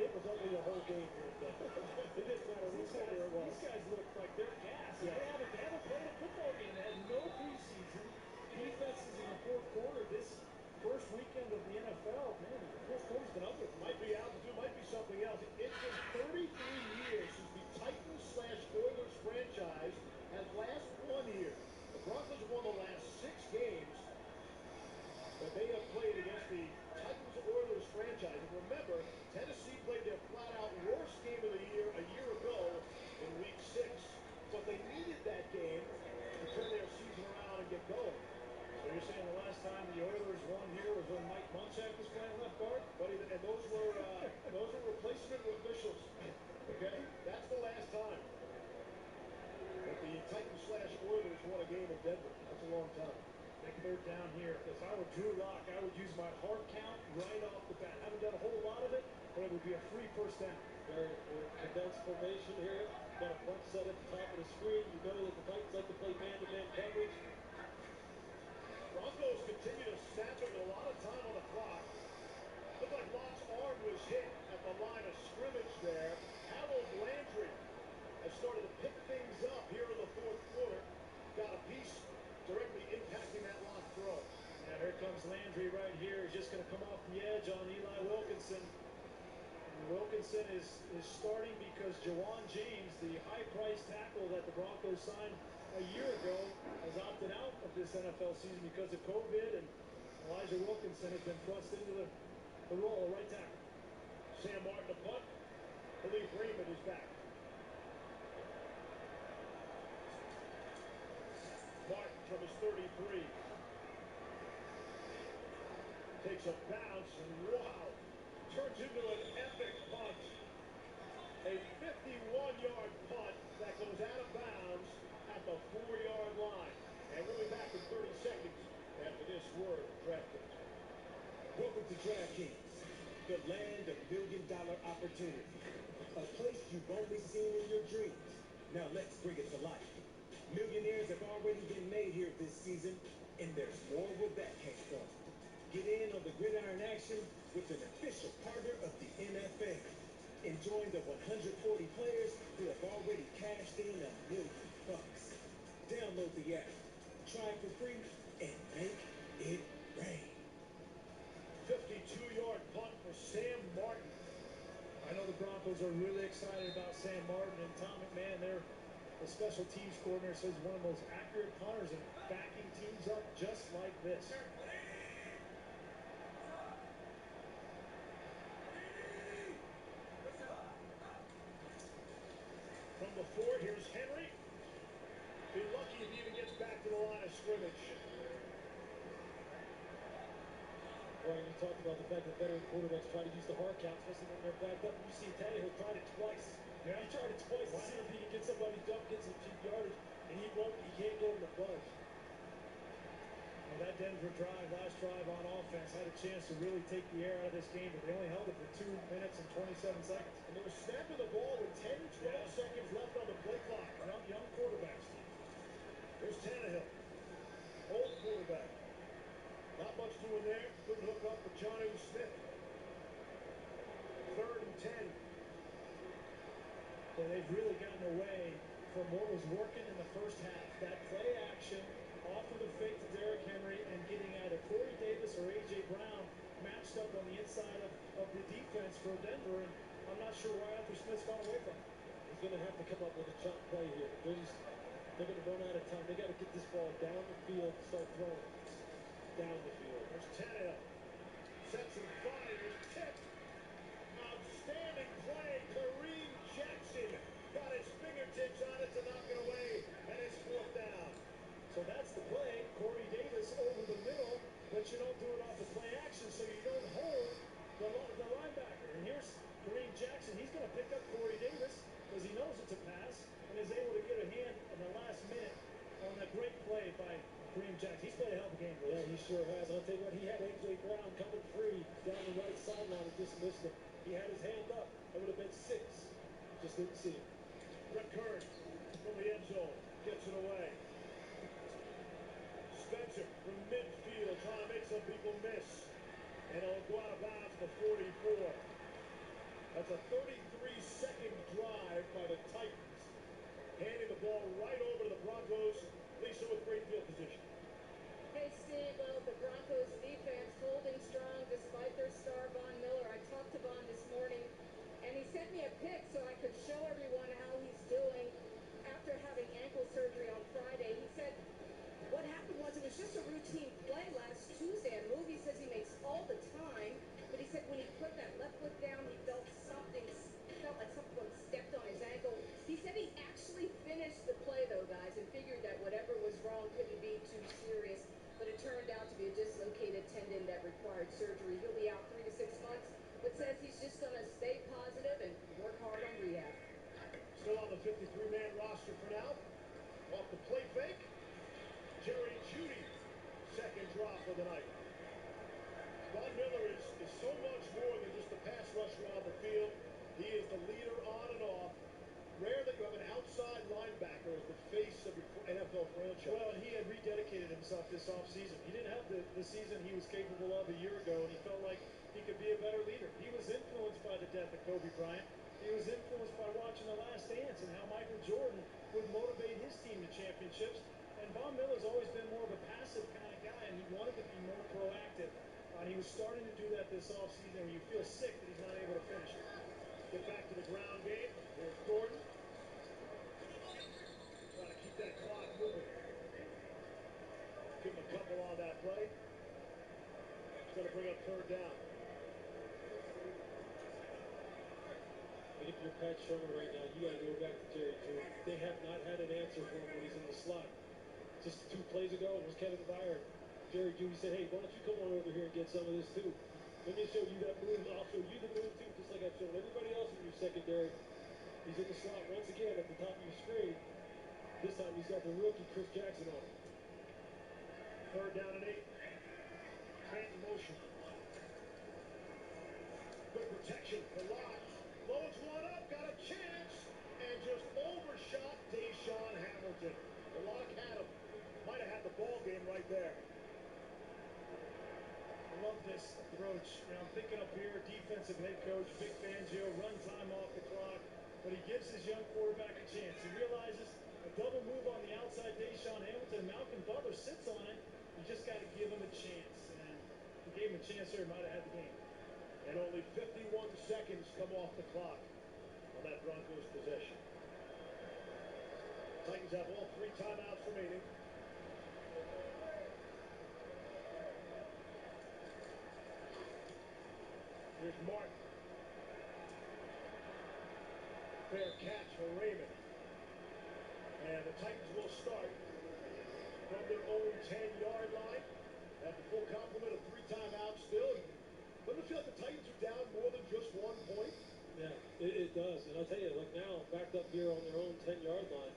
It was ugly the whole game here in Denver. It didn't matter what quarter it was. These guys look like they're gassed. Yeah. They haven't played a football game. They had no preseason. Defenses in the fourth quarter. This long time. Big third down here. If I were Drew Lock, I would use my hard count right off the bat. I haven't done a whole lot of it, but it would be a free first down. Very condensed formation here. Got a front set at the top of the screen. You know that the Titans like to play man-to-man coverage. Broncos continue to snap it with a lot of time on the clock. Looked like Lock's arm was hit at the line of scrimmage there. Harold Landry has started to pick things up here in the fourth quarter. Got a piece directly impacting that Lock throw. Now here comes Landry right here. He's just going to come off the edge on Eli Wilkinson. And Wilkinson is starting because Jawan James, the high-priced tackle that the Broncos signed a year ago, has opted out of this NFL season because of COVID, and Elijah Wilkinson has been thrust into the role of right tackle. Sam Martin to punt. Khalif Raymond is back. Martin from his 33. Takes a bounce and wow, turns into an epic punt. A 51-yard punt that goes out of bounds at the 4-yard line. And we'll be back in 30 seconds after this word from DraftKings. Welcome to DraftKings, the land of million-dollar opportunity. A place you've only seen in your dreams. Now let's bring it to life. Millionaires have already been made here this season, and there's more where that came from. Get in on the gridiron action with an official partner of the NFL. And join the 140 players who have already cashed in $1 million. Download the app, try it for free, and make it rain. 52-yard punt for Sam Martin. I know the Broncos are really excited about Sam Martin, and Tom McMahon, the special teams coordinator, says one of the most accurate punters and backing teams up just like this. From the 4, here's Henry. Be lucky if he even gets back to the line of scrimmage. Brian, you talked about the fact that veteran quarterbacks try to use the hard count, especially when they're backed up. You see Tannehill tried it twice. Yeah. He tried it twice to see if he can get somebody dumped, get some cheap yardage, and he won't. He can't get him to budge. Well, that Denver drive, last drive on offense, had a chance to really take the air out of this game, but they only held it for 2 minutes and 27 seconds. And they were snapping the ball with 10, 12 seconds left on the play clock. Young quarterbacks. Here's Tannehill. Old quarterback. Not much doing there. Couldn't hook up with Johnny Smith. 3rd and 10. So they've really gotten away from what was working in the first half. That play action off of the fake to Derrick Henry and getting either Corey Davis or A.J. Brown matched up on the inside of the defense for Denver, and I'm not sure why Arthur Smith's gone away from him. He's going to have to come up with a chunk play here. They're going to run out of time. They got to get this ball down the field, start throwing down the field. There's Tannehill. Sets and fires. Tipped. Outstanding play. Kareem Jackson got his fingertips on it to knock it away, and it's 4th down. So that's the play. Corey Davis over the middle, but you don't do it off the play action, so you don't hold the linebacker. And here's Kareem Jackson. He's going to pick up Corey Davis because he knows it's a pass and is able to get a hand in the last minute on that great play by Kareem Jackson. He's played a hell of a game. Yeah, he sure has. I'll tell you what, he had A.J. Brown coming free down the right sideline and just missed him. He had his hand up. It would have been 6. Just didn't see him. Brett Kern from the end zone gets it away. Spencer from midfield trying to make some people miss. And it'll go out of bounds to 44. That's a 33-second drive by the Titans. Handing the ball right over to the Broncos. Lisa with great field position. Hey, Steve, well, the Broncos defense holding strong despite their star Von Miller. I talked to Von this morning, and he sent me a pic so I could show everyone how he's doing after having ankle surgery on Friday. He said what happened was it was just a routine play last Tuesday, a move he says he makes all the time, but he said when he put that left foot down, he felt like someone stepped on his ankle. He said he actually finished the play, though, guys, and figured that drop of the night. Von Miller is so much more than just a pass rusher on the field. He is the leader on and off. Rare that you have an outside linebacker as the face of your NFL franchise. Well, and he had rededicated himself this offseason. He didn't have the season he was capable of a year ago, and he felt like he could be a better leader. He was influenced by the death of Kobe Bryant. He was influenced by watching The Last Dance and how Michael Jordan would motivate his team to championships. And Von Miller's always been more of a passive kind of guy, and he wanted to be more proactive. And he was starting to do that this offseason, where you feel sick that he's not able to finish it. Get back to the ground game. Here's Gordon. Trying to keep that clock moving. Give him a couple on that play. It's going to bring up third down. And if you're Pat Shermer right now, you got to go back to Jerry Jeudy. They have not had an answer for him when he's in the slot. Just 2 plays ago, it was Kevin Byard. Jerry Jeudy said, hey, why don't you come on over here and get some of this too? Let me show you that move. I'll show you the move too, just like I've shown everybody else in your secondary. He's in the slot once again at the top of your screen. This time he's got the rookie Chris Jackson on him. Third down and 8. Trent in motion. Good protection for Lodge. Loads one up, got a chance, and just overshot Deshaun Hamilton. The lock had him. Might have had the ball game right there. I love this approach. You know, I'm thinking up here, defensive head coach, Vic Fangio, run time off the clock, but he gives his young quarterback a chance. He realizes a double move on the outside, Deshaun Hamilton, Malcolm Butler sits on it. You just got to give him a chance, and if he gave him a chance there, he might have had the game. And only 51 seconds come off the clock on that Broncos possession. Titans have all 3 timeouts remaining. Here's Martin. Fair catch for Raymond. And the Titans will start from their own 10-yard line. Have the full complement of 3 timeouts still. Doesn't it feel like the Titans are down more than just 1 point? Yeah, it does. And I'll tell you, like now, backed up here on their own 10-yard line,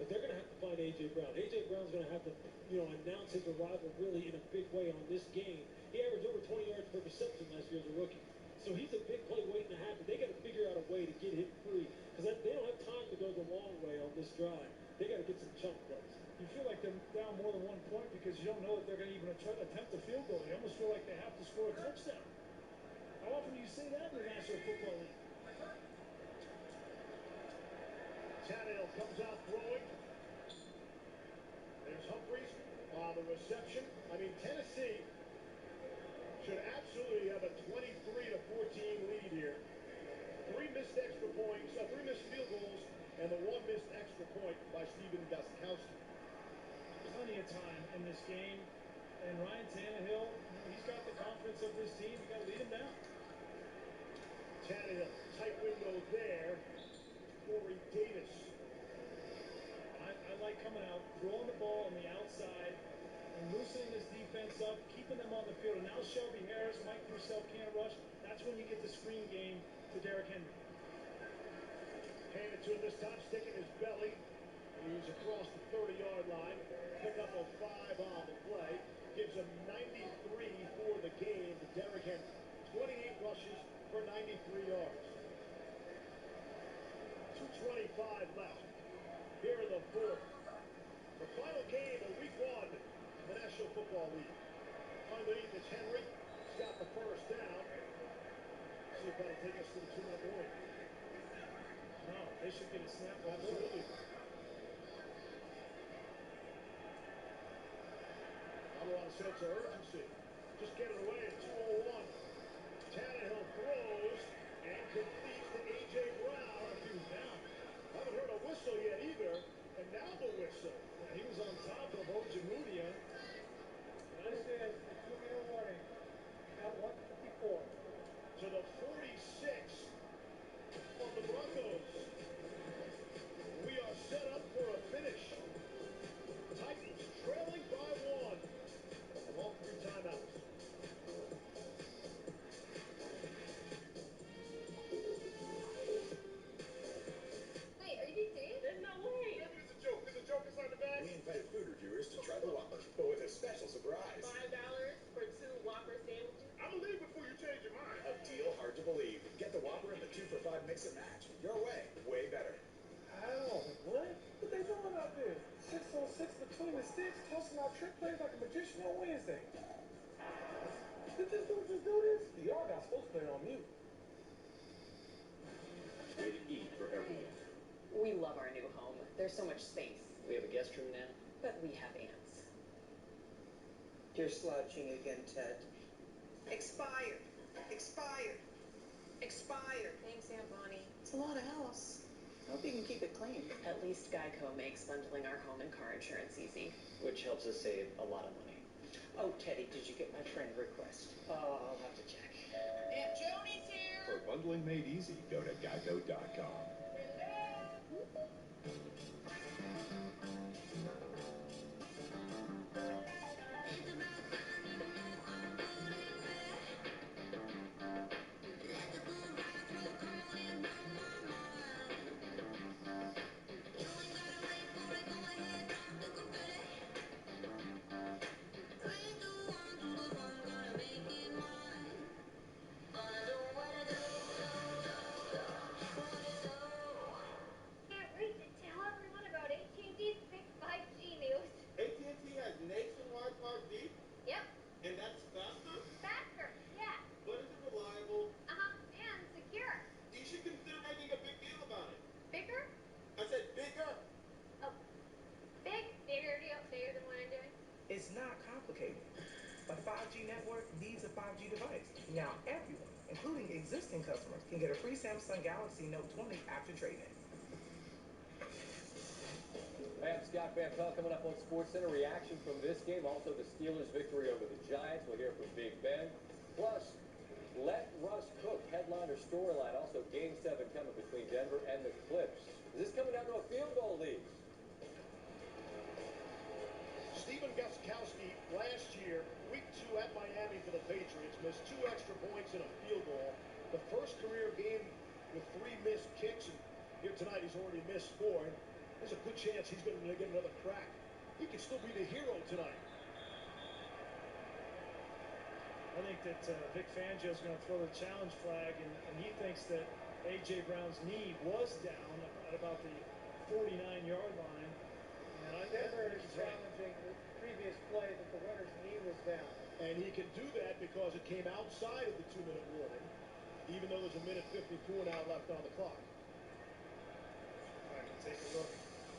but they're going to have to find A.J. Brown. A.J. Brown's going to have to, announce his arrival really in a big way on this game. He averaged over 20 yards per reception last year as a rookie. So he's a big play waiting to happen. They got to figure out a way to get him free, because they don't have time to go the long way on this drive. They got to get some chunk plays. You feel like they're down more than 1 point because you don't know if they're going to even attempt a field goal. You almost feel like they have to score a touchdown. How often do you see that in the National Football League? Tannehill comes out throwing. There's Humphries on the reception. I mean, Tennessee should absolutely have a 23-14 lead here. 3 missed extra points, 3 missed field goals, and the 1 missed extra point by Steven Gostkowski. Plenty of time in this game, and Ryan Tannehill, he's got the confidence of this team. You got to lead him down. Tannehill, tight window there. Corey Davis. I like coming out, throwing the ball on the outside, and loosening this defense up, keeping them on the field. And now Shelby Harris, Mike Purcell can't rush. That's when you get the screen game to Derrick Henry. Hand it to him this time, sticking his belly. He's across the 30-yard line. Pick up a 5 on the play. Gives him 93 for the game to Derrick Henry. 28 rushes for 93 yards. 2:25 left here in the fourth. The final game of week 1 in the National Football League. Underneath it's Henry. He's got the first down. See if that'll take us to the 2-minute warning. No, they should get a snap. Absolutely. Not a lot of sense of urgency. Just get it away at 2:01. Tannehill throws and completes to A.J. Brown. He was down. Haven't heard a whistle yet either. And now the whistle. He was on top of Ojemudia. This is the 2-minute warning at 1:54. To the 46 of the Broncos. We are set up for a finish. Titans trailing by 1. All 3 timeouts. Wait, are you being serious? No way. It's a joke. There's a joke inside the bag. We invited mix and match. Your way, way better. Ow, what? What they doing out there? 6-on-6 between the sticks, tossing out trick plays like a magician on Wednesday. Did this dude just do this? Y'all got sports player on mute. Way to eat for everyone. We love our new home. There's so much space. We have a guest room now. But we have ants. You're slouching again, Ted. Expired. Expired. Expired. Thanks, Aunt Bonnie. It's a lot of house. I hope you can keep it clean. At least Geico makes bundling our home and car insurance easy. Which helps us save a lot of money. Oh, Teddy, did you get my friend request? I'll have to check. Aunt Joni's here. For bundling made easy, go to geico.com. Can't wait to tell everyone about AT&T's big 5G news. AT&T has nationwide 5G, Yep, and that's faster, faster, yeah. but is it reliable? And secure. You should consider making a big deal about it. Bigger? I said bigger. Oh, bigger deal, bigger than what I'm doing. It's not complicated. A 5G network needs a 5G device. Now everyone, including existing customers, can get a free Samsung Galaxy Note 20 after trade-in. Hey, I'm Scott Van Pelt coming up on SportsCenter. Reaction from this game. Also, the Steelers' victory over the Giants. We'll hear from Big Ben. Plus, let Russ cook. Headliner storyline. Also, Game 7 coming between Denver and the Clips. Is this coming down to a field goal lead? Stephen Gostkowski last year, week 2 at Miami for the Patriots, missed 2 extra points and a field goal. The first career game with 3 missed kicks, and here tonight he's already missed 4. And there's a good chance he's going to get another crack. He could still be the hero tonight. I think that Vic Fangio is going to throw the challenge flag, and he thinks that A.J. Brown's knee was down at about the 49-yard line. And I Denver think is he's right. challenging the previous play that the runner's knee was down. And he can do that because it came outside of the 2-minute warning, even though there's a minute 54 now left on the clock. All right, let's take a look.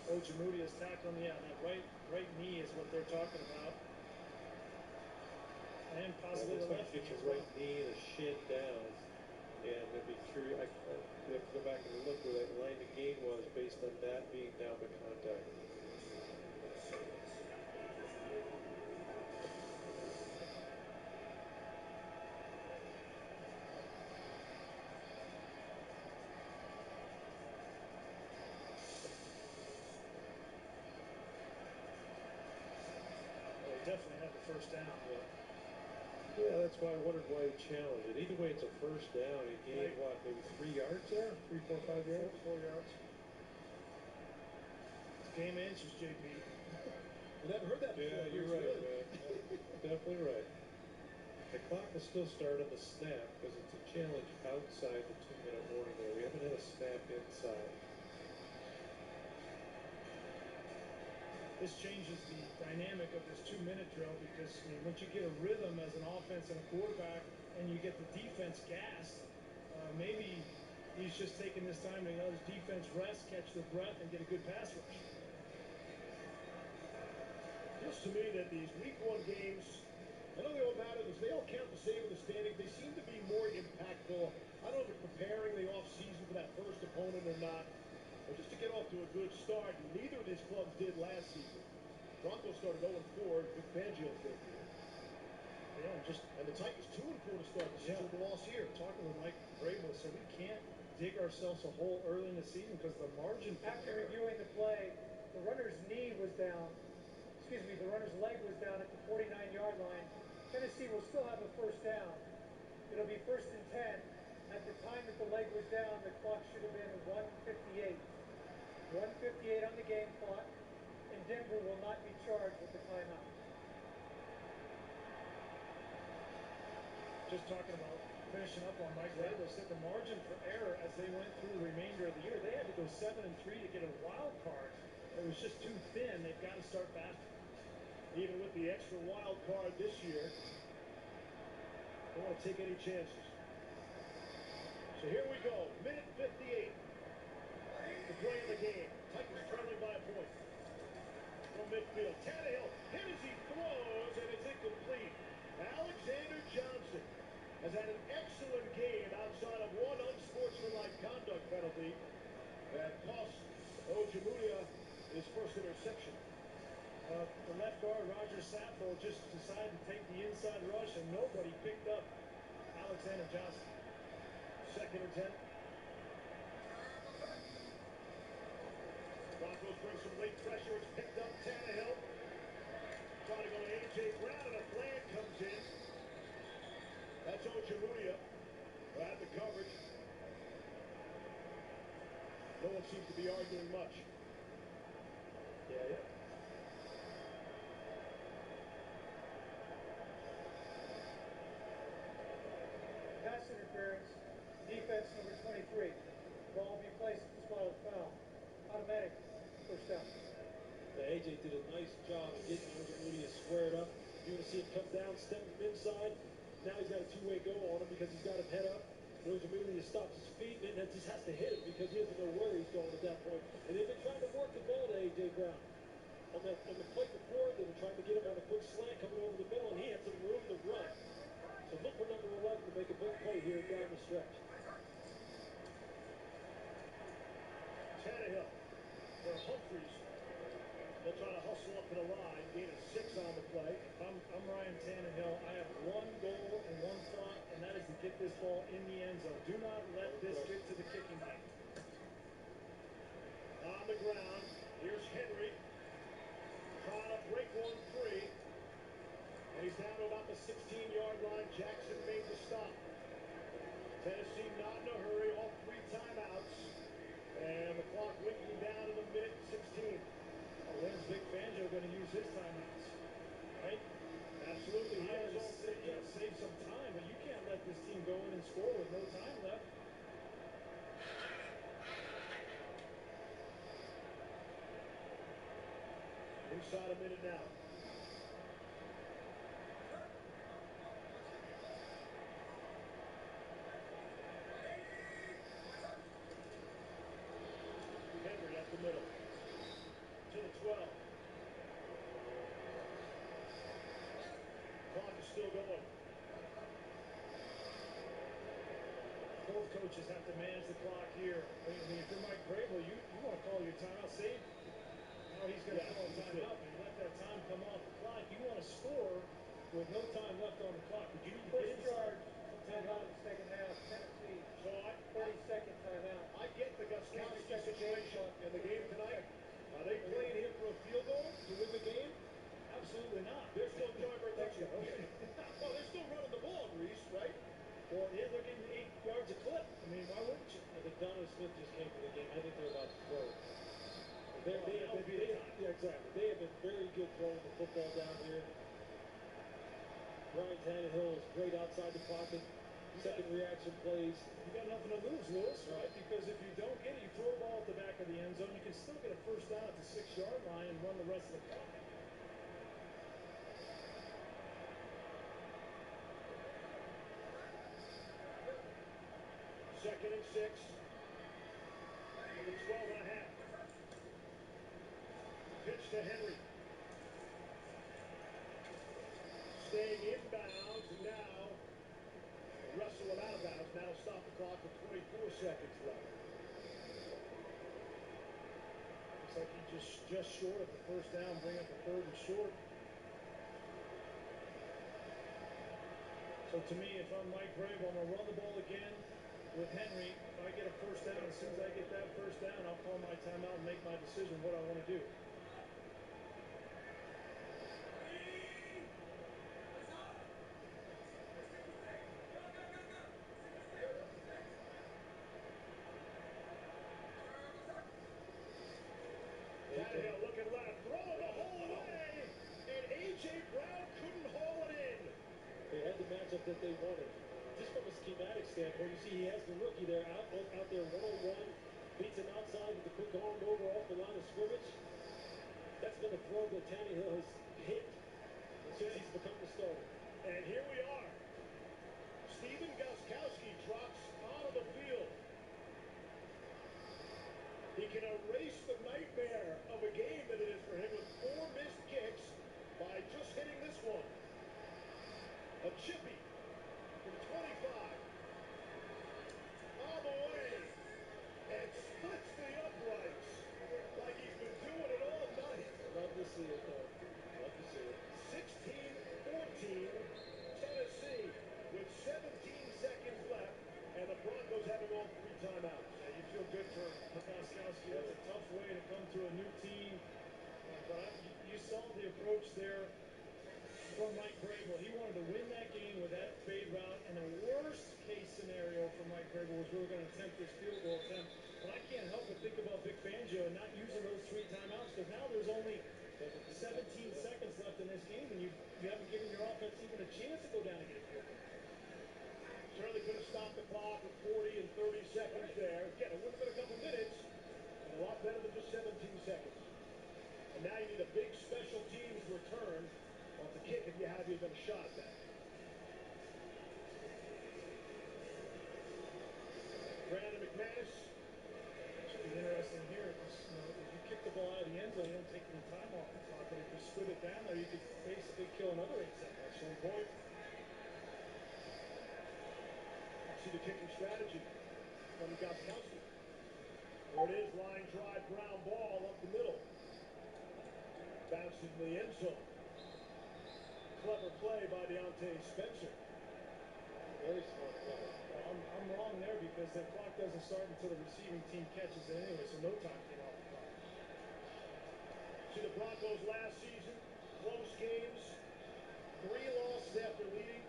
Ojemudia is tackled on that right knee is what they're talking about. And possibly the left Get your right knee and a shin down. And I'd be curious. We have to go back and look where that line of gain was based on that being down to contact. Definitely had the first down. Yeah, that's why I wondered why he challenged it. Either way, it's a first down. He gained, what, maybe 3 yards there? 3, 4, 5 yards? 4 yards. It's game inches, JP. I never heard that before. Yeah, you're right, man. Definitely right. The clock will still start on the snap because it's a challenge outside the 2-minute warning there. We haven't had a snap inside. This changes the dynamic of this 2-minute drill because once you get a rhythm as an offense and a quarterback and you get the defense gassed, maybe he's just taking this time to let his defense rest, catch their breath, and get a good pass rush. Feels to me that these week 1 games, I know they all matter because they all count the same in the standings. They seem to be more impactful. I don't know if they're preparing the offseason for that first opponent or not. But just to get off to a good start, and neither of these clubs did last season. Broncos started 0-4, Vic Fangio's first year. Yeah, and the Titans 2-4 to start the season with a loss here. Talking with Mike Vrabel, so we can't dig ourselves a hole early in the season because the margin. After reviewing the play, the runner's knee was down. Excuse me, the runner's leg was down at the 49-yard line. Tennessee will still have a first down. It'll be 1st and 10. At the time that the leg was down, the clock should have been 1:58. 1:58 on the game clock, and Denver will not be charged with the timeout. Just talking about finishing up on Mike Vrabel, said the margin for error as they went through the remainder of the year, they had to go 7-3 to get a wild card. It was just too thin. They've got to start faster. Even with the extra wild card this year, don't want to take any chances. So here we go, minute 58 to play in the game. Titans trailing by a point. From midfield, Tannehill hit as he throws, and it's incomplete. Alexander Johnson has had an excellent game outside of one unsportsmanlike conduct penalty that cost Ojemudia his first interception. The left guard, Roger Saffold, just decided to take the inside rush, and nobody picked up Alexander Johnson. 2nd and 10. Broncos bring some late pressure. It's picked up. Tannehill trying to go to A.J. Brown, and a flag comes in. That's Ojemudia who had the coverage. No one seems to be arguing much. Yeah. Pass interference, defense number 23. Ball will be placed at the spot of the foul. Automatic first down. AJ did a nice job of getting Ojemudia squared up. You're going to see him come down, step him inside. Now he's got a two-way go on him because he's got him head up. And Ojemudia stops his feet and then just has to hit him because he doesn't know where he's going at that point. And they've been trying to work the ball to A.J. Brown. On the play before, they were trying to get him on a quick slant coming over the middle, and he had some room to run. So look for number 11 to make a big play here down the stretch. Tannehill for Humphries. They'll try to hustle up to the line. Gain of 6 on the play. I'm Ryan Tannehill. I have one goal and one thought, and that is to get this ball in the end zone. Do not let this get to the kicking game. On the ground, here's Henry. Trying to break one free. And he's down to about the 16-yard line. Jackson made the stop. Tennessee not in a hurry. All 3 timeouts. And the clock winking down to the minute 16. When's Vic Fangio going to use his timeouts? Right? Absolutely. He has all save some time, but you can't let this team go in and score with no time left. Inside a minute now. Henry at the middle. To the 12. Clock is still going. Both coaches have to manage the clock here. I mean, if you're Mike Vrabel, you want to call your timeout. Save. Now he's going to call a timeout and let that time come off the clock. You want to score with no time left on the clock. But you need to First charge, timeout in the second half. Tennessee, So 30-second timeout. I get the Gostkowski situation in the game tonight. Are they playing here for a field goal to win the game? Absolutely not. They're still John Bertucci. Okay. Well, they're still running the ball, Reese, right? Well, yeah, they're getting 8 yards a clip. I mean, why wouldn't you? I think Donovan Smith just came to the game. I think they're about to throw. Exactly. They have been very good throwing the football down here. Ryan Tannehill is great outside the pocket. Second reaction plays. You got nothing to lose, Lewis, right? Because if you don't get it, you throw a ball at the back of the end zone. You can still get a first down at the 6-yard line and run the rest of the clock. Second and 6. The 12 and a half. Pitch to Henry. Staying inbounds now. Russell went out of bounds. Now stop the clock with 24 seconds left. Looks like he just short of the first down, bring up the 3rd and short. So to me, if I'm Mike Vrabel, I'm going to run the ball again with Henry. If I get a first down, as soon as I get that first down, I'll call my timeout and make my decision what I want to do. Tannehill looking left, throwing the whole way, and A.J. Brown couldn't haul it in. They had to match matchup that they wanted. Just from a schematic standpoint, you see he has the rookie there out there one-on-one, beats him outside with a quick arm over off the line of scrimmage. That's been a throw that Tannehill has hit since he's become the starter. And here we are. Steven Gostkowski drops onto the field. He can erase the nightmare of a game that it is for him with 4 missed kicks by just hitting this one. A chippy from 25. All the way. And splits the uprights like he's been doing it all night. Love to see it, though. Love to see it. 16-14, Tennessee with 17 seconds left, and the Broncos having all 3 timeouts. Yeah, you feel good for Gostkowski. That's a tough way to come to a new team. But you saw the approach there from Mike Vrabel. He wanted to win that game with that fade route, and the worst case scenario for Mike Vrabel was we were going to attempt this field goal attempt. But I can't help but think about Vic Fangio and not using those 3 timeouts, because now there's only 17 seconds left in this game, and you haven't given your offense even a chance to go down and get a field goal. Certainly could have stopped the clock with 40 and 30 seconds there. Again, it wouldn't have been a couple minutes, and a lot better than just 17 seconds. And now you need a big special teams return off the kick if you have even a shot at that. Brandon McManus. Should be interesting here. If you kick the ball out of the end zone, you don't take any time off the clock. But if you split it down there, you could basically kill another 8 seconds. That's one point. See the kicking strategy from Gostkowski. There it is, line drive, ground ball up the middle. Bounces in the end zone. Clever play by Deontay Spencer. Very smart play. Well, I'm wrong there because the clock doesn't start until the receiving team catches it anyway, so no time came off the clock. See the Broncos last season, close games, 3 losses after leading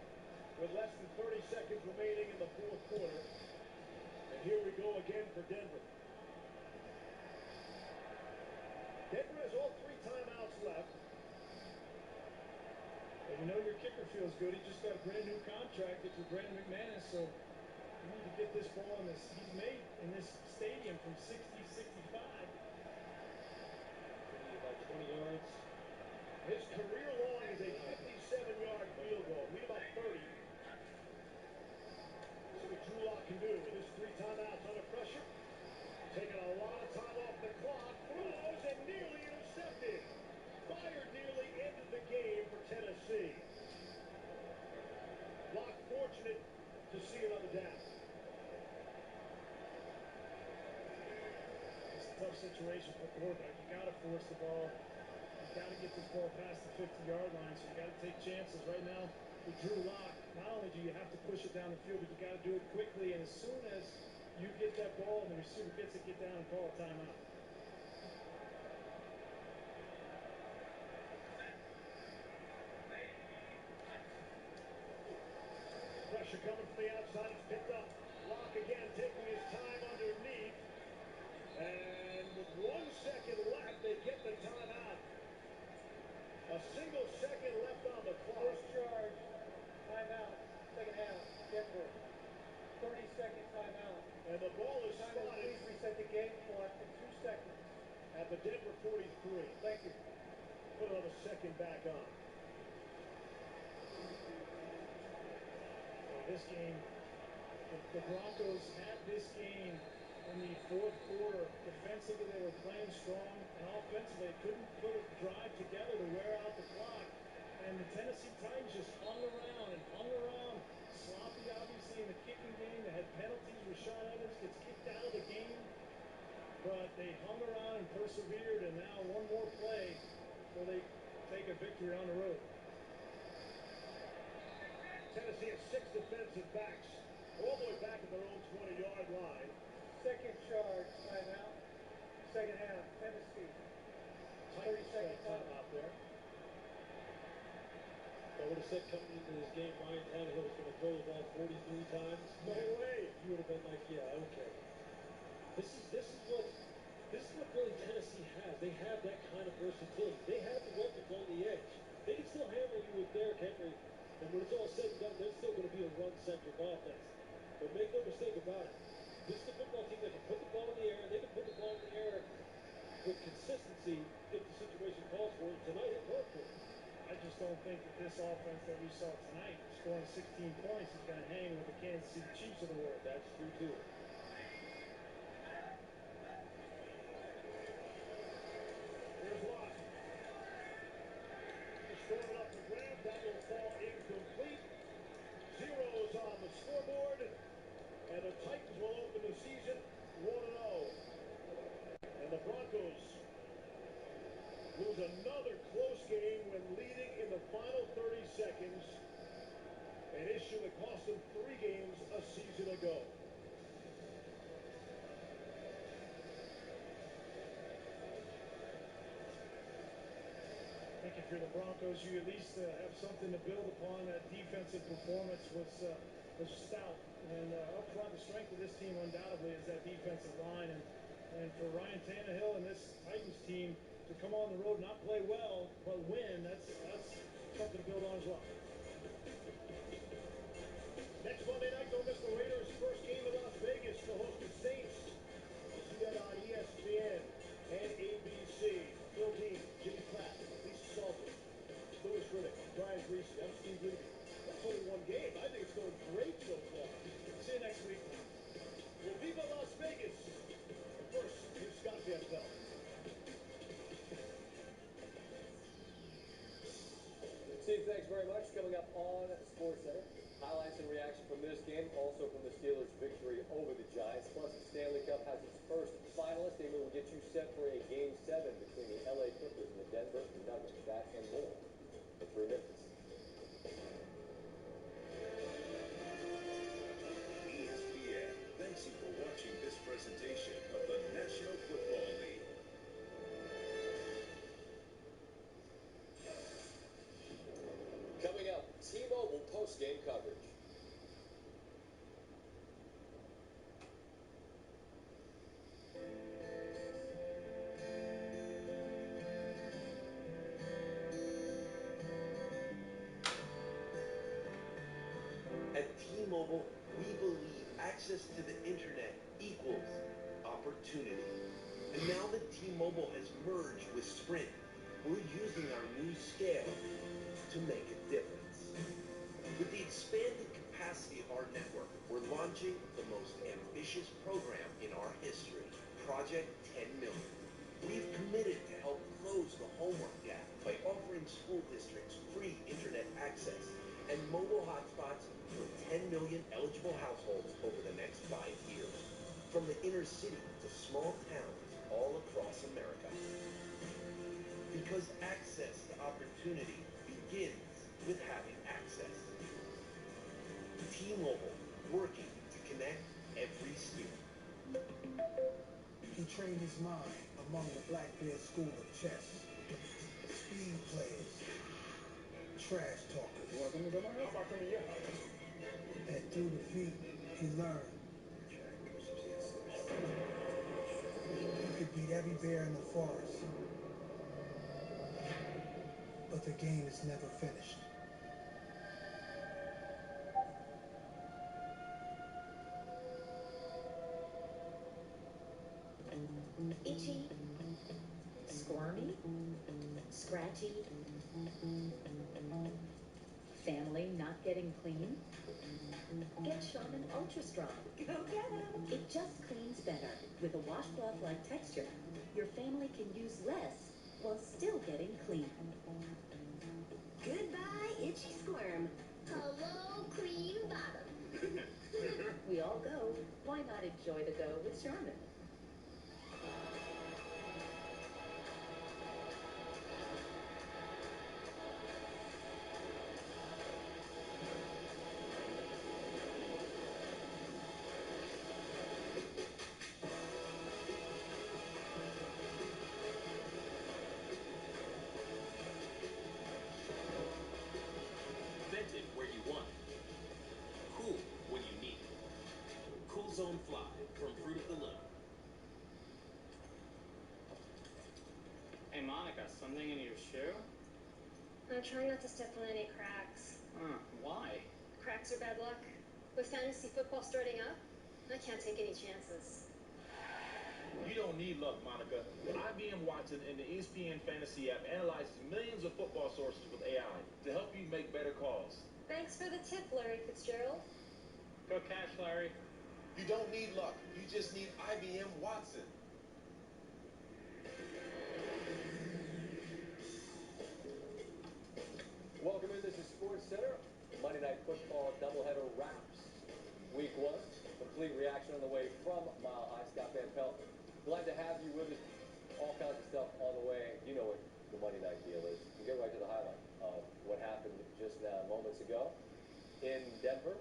with less than 30 seconds remaining in the 4th quarter. And here we go again for Denver. Denver has all 3 timeouts left. Well, you know your kicker feels good. He just got a brand new contract. It's with Brandon McManus, so you need to get this ball in this. He's made in this stadium from 60, 65. About 20 yards. His career long is a 57-yard field goal. Need about 30. See what Drew Lock can do with his 3 timeouts under pressure. Taking a lot of time off the clock. Throws and nearly intercepted. Byard nearly ended the game for Tennessee. Lock fortunate to see another down. It's a tough situation for quarterback. You got to force the ball. You got to get this ball past the 50-yard line, so you got to take chances. Right now, with Drew Lock, not only do you have to push it down the field, but you got to do it quickly. And as soon as you get that ball and the receiver gets it, get down and call a timeout. Pressure coming from the outside. It's picked up. Lock again taking his time underneath. And with 1 second left, they get the timeout. A single second left on the clock. First charge, timeout, second half, Denver. 30-second timeout. And the ball is Simon, spotted. please reset the game clock to 2 seconds. At the Denver 43. Thank you. Put another second back on. This game, the Broncos had this game in the 4th quarter. Defensively, they were playing strong, and offensively, they couldn't put a drive together to wear out the clock. And the Tennessee Titans just hung around and hung around. Sloppy, obviously, in the kicking game. They had penalties. Rashad Evans gets kicked out of the game. But they hung around and persevered, and now one more play where they take a victory on the road. Tennessee has 6 defensive backs all the way back at their own 20-yard line. Second charge, timeout. Second half, Tennessee. 30-second timeout there. I would have said coming into this game, Ryan Tannehill was going to throw the ball 43 times. No way. You would have been like, yeah, okay. This is what really Tennessee has. They have that kind of versatility. They have the weapons on the edge. They can still handle you with Derrick Henry. And when it's all said and done, they're still But make no mistake about it, this is a football team that can put the ball in the air. They can put the ball in the air with consistency if the situation calls for it. Tonight it worked for them. I just don't think that this offense that we saw tonight, scoring 16 points, is going to hang with the Kansas City Chiefs of the world. That's true, too. Here's Lott. Just throwing it off the ground. That will fall incomplete. Zeros on the scoreboard. And the Titans will open the season 1-0. And the Broncos lose another close game when leading in the final 30 seconds. An issue that cost them 3 games a season ago. I think if you're the Broncos, you at least have something to build upon. That defensive performance was stout. And up front, the strength of this team undoubtedly is that defensive line. And for Ryan Tannehill and this Titans team to come on the road, not play well, but win, that's something to build on as well. Next Monday night, don't miss the Raiders' first game in Las Vegas to host the Saints. You'll see that on ESPN and ABC. Phil Dean, Jimmy Platt, Lisa Salter, Louis Riddick, Brian Greasy. I'm Steve Levy. That's only one game. I think it's going great so far. See you next week. Well, Viva Las Vegas. First, here's Scott Van Pelt. Steve, thanks very much. Coming up on SportsCenter, highlights and reaction from this game, also from the Steelers' victory over the Giants. Plus, the Stanley Cup has its first finalist. Amy will get you set for a Game 7 between the LA Clippers and the Denver Nuggets. That and more through Memphis. ESPN thanks you for watching this presentation of the National Football League. Coming up, T-Mobile post-game coverage. At T-Mobile, we believe access to the internet equals opportunity. And now that T-Mobile has merged with Sprint, we're using our new scale to make a difference. With the expanded capacity of our network, we're launching the most ambitious program in our history, Project 10 Million. We've committed to help close the homework gap by offering school districts free internet access and mobile hotspots for 10 million eligible households over the next 5 years, from the inner city to small towns all across America. Because access to opportunity begins with having access. T-Mobile, working to connect every student. He trained his mind among the Black Bear School of Chess. Speed players, trash talkers. You want to come to my house? How about coming to your house? And through defeat, he learned. He could beat every bear in the forest. But the game is never finished. Itchy, squirmy, scratchy, family not getting clean? Get Charmin Ultra Strong. Go get 'em! It just cleans better. With a washcloth-like texture, your family can use less while still getting clean. Goodbye, itchy squirm. Hello, clean bottom. We all go. Why not enjoy the go with Charmin? Vented where you want it. Cool when you need it. Cool Zone Fly from Fruit of the Loom. Hey Monica, something in your shoe? I'm trying not to step on any cracks. Why? Cracks are bad luck. With fantasy football starting up, I can't take any chances. You don't need luck, Monica. IBM Watson and the ESPN Fantasy app analyzes millions of football sources with AI to help you make better calls. Thanks for the tip, Larry Fitzgerald. Go cash, Larry. You don't need luck. You just need IBM Watson. Welcome in. This is Sports Center. Monday Night Football doubleheader wraps. Week 1. Complete reaction on the way from Mile High. Scott Van Pelt. Glad to have you with us. All kinds of stuff on the way. You know what the Monday night deal is. We'll get right to the highlight of what happened just now, moments ago in Denver.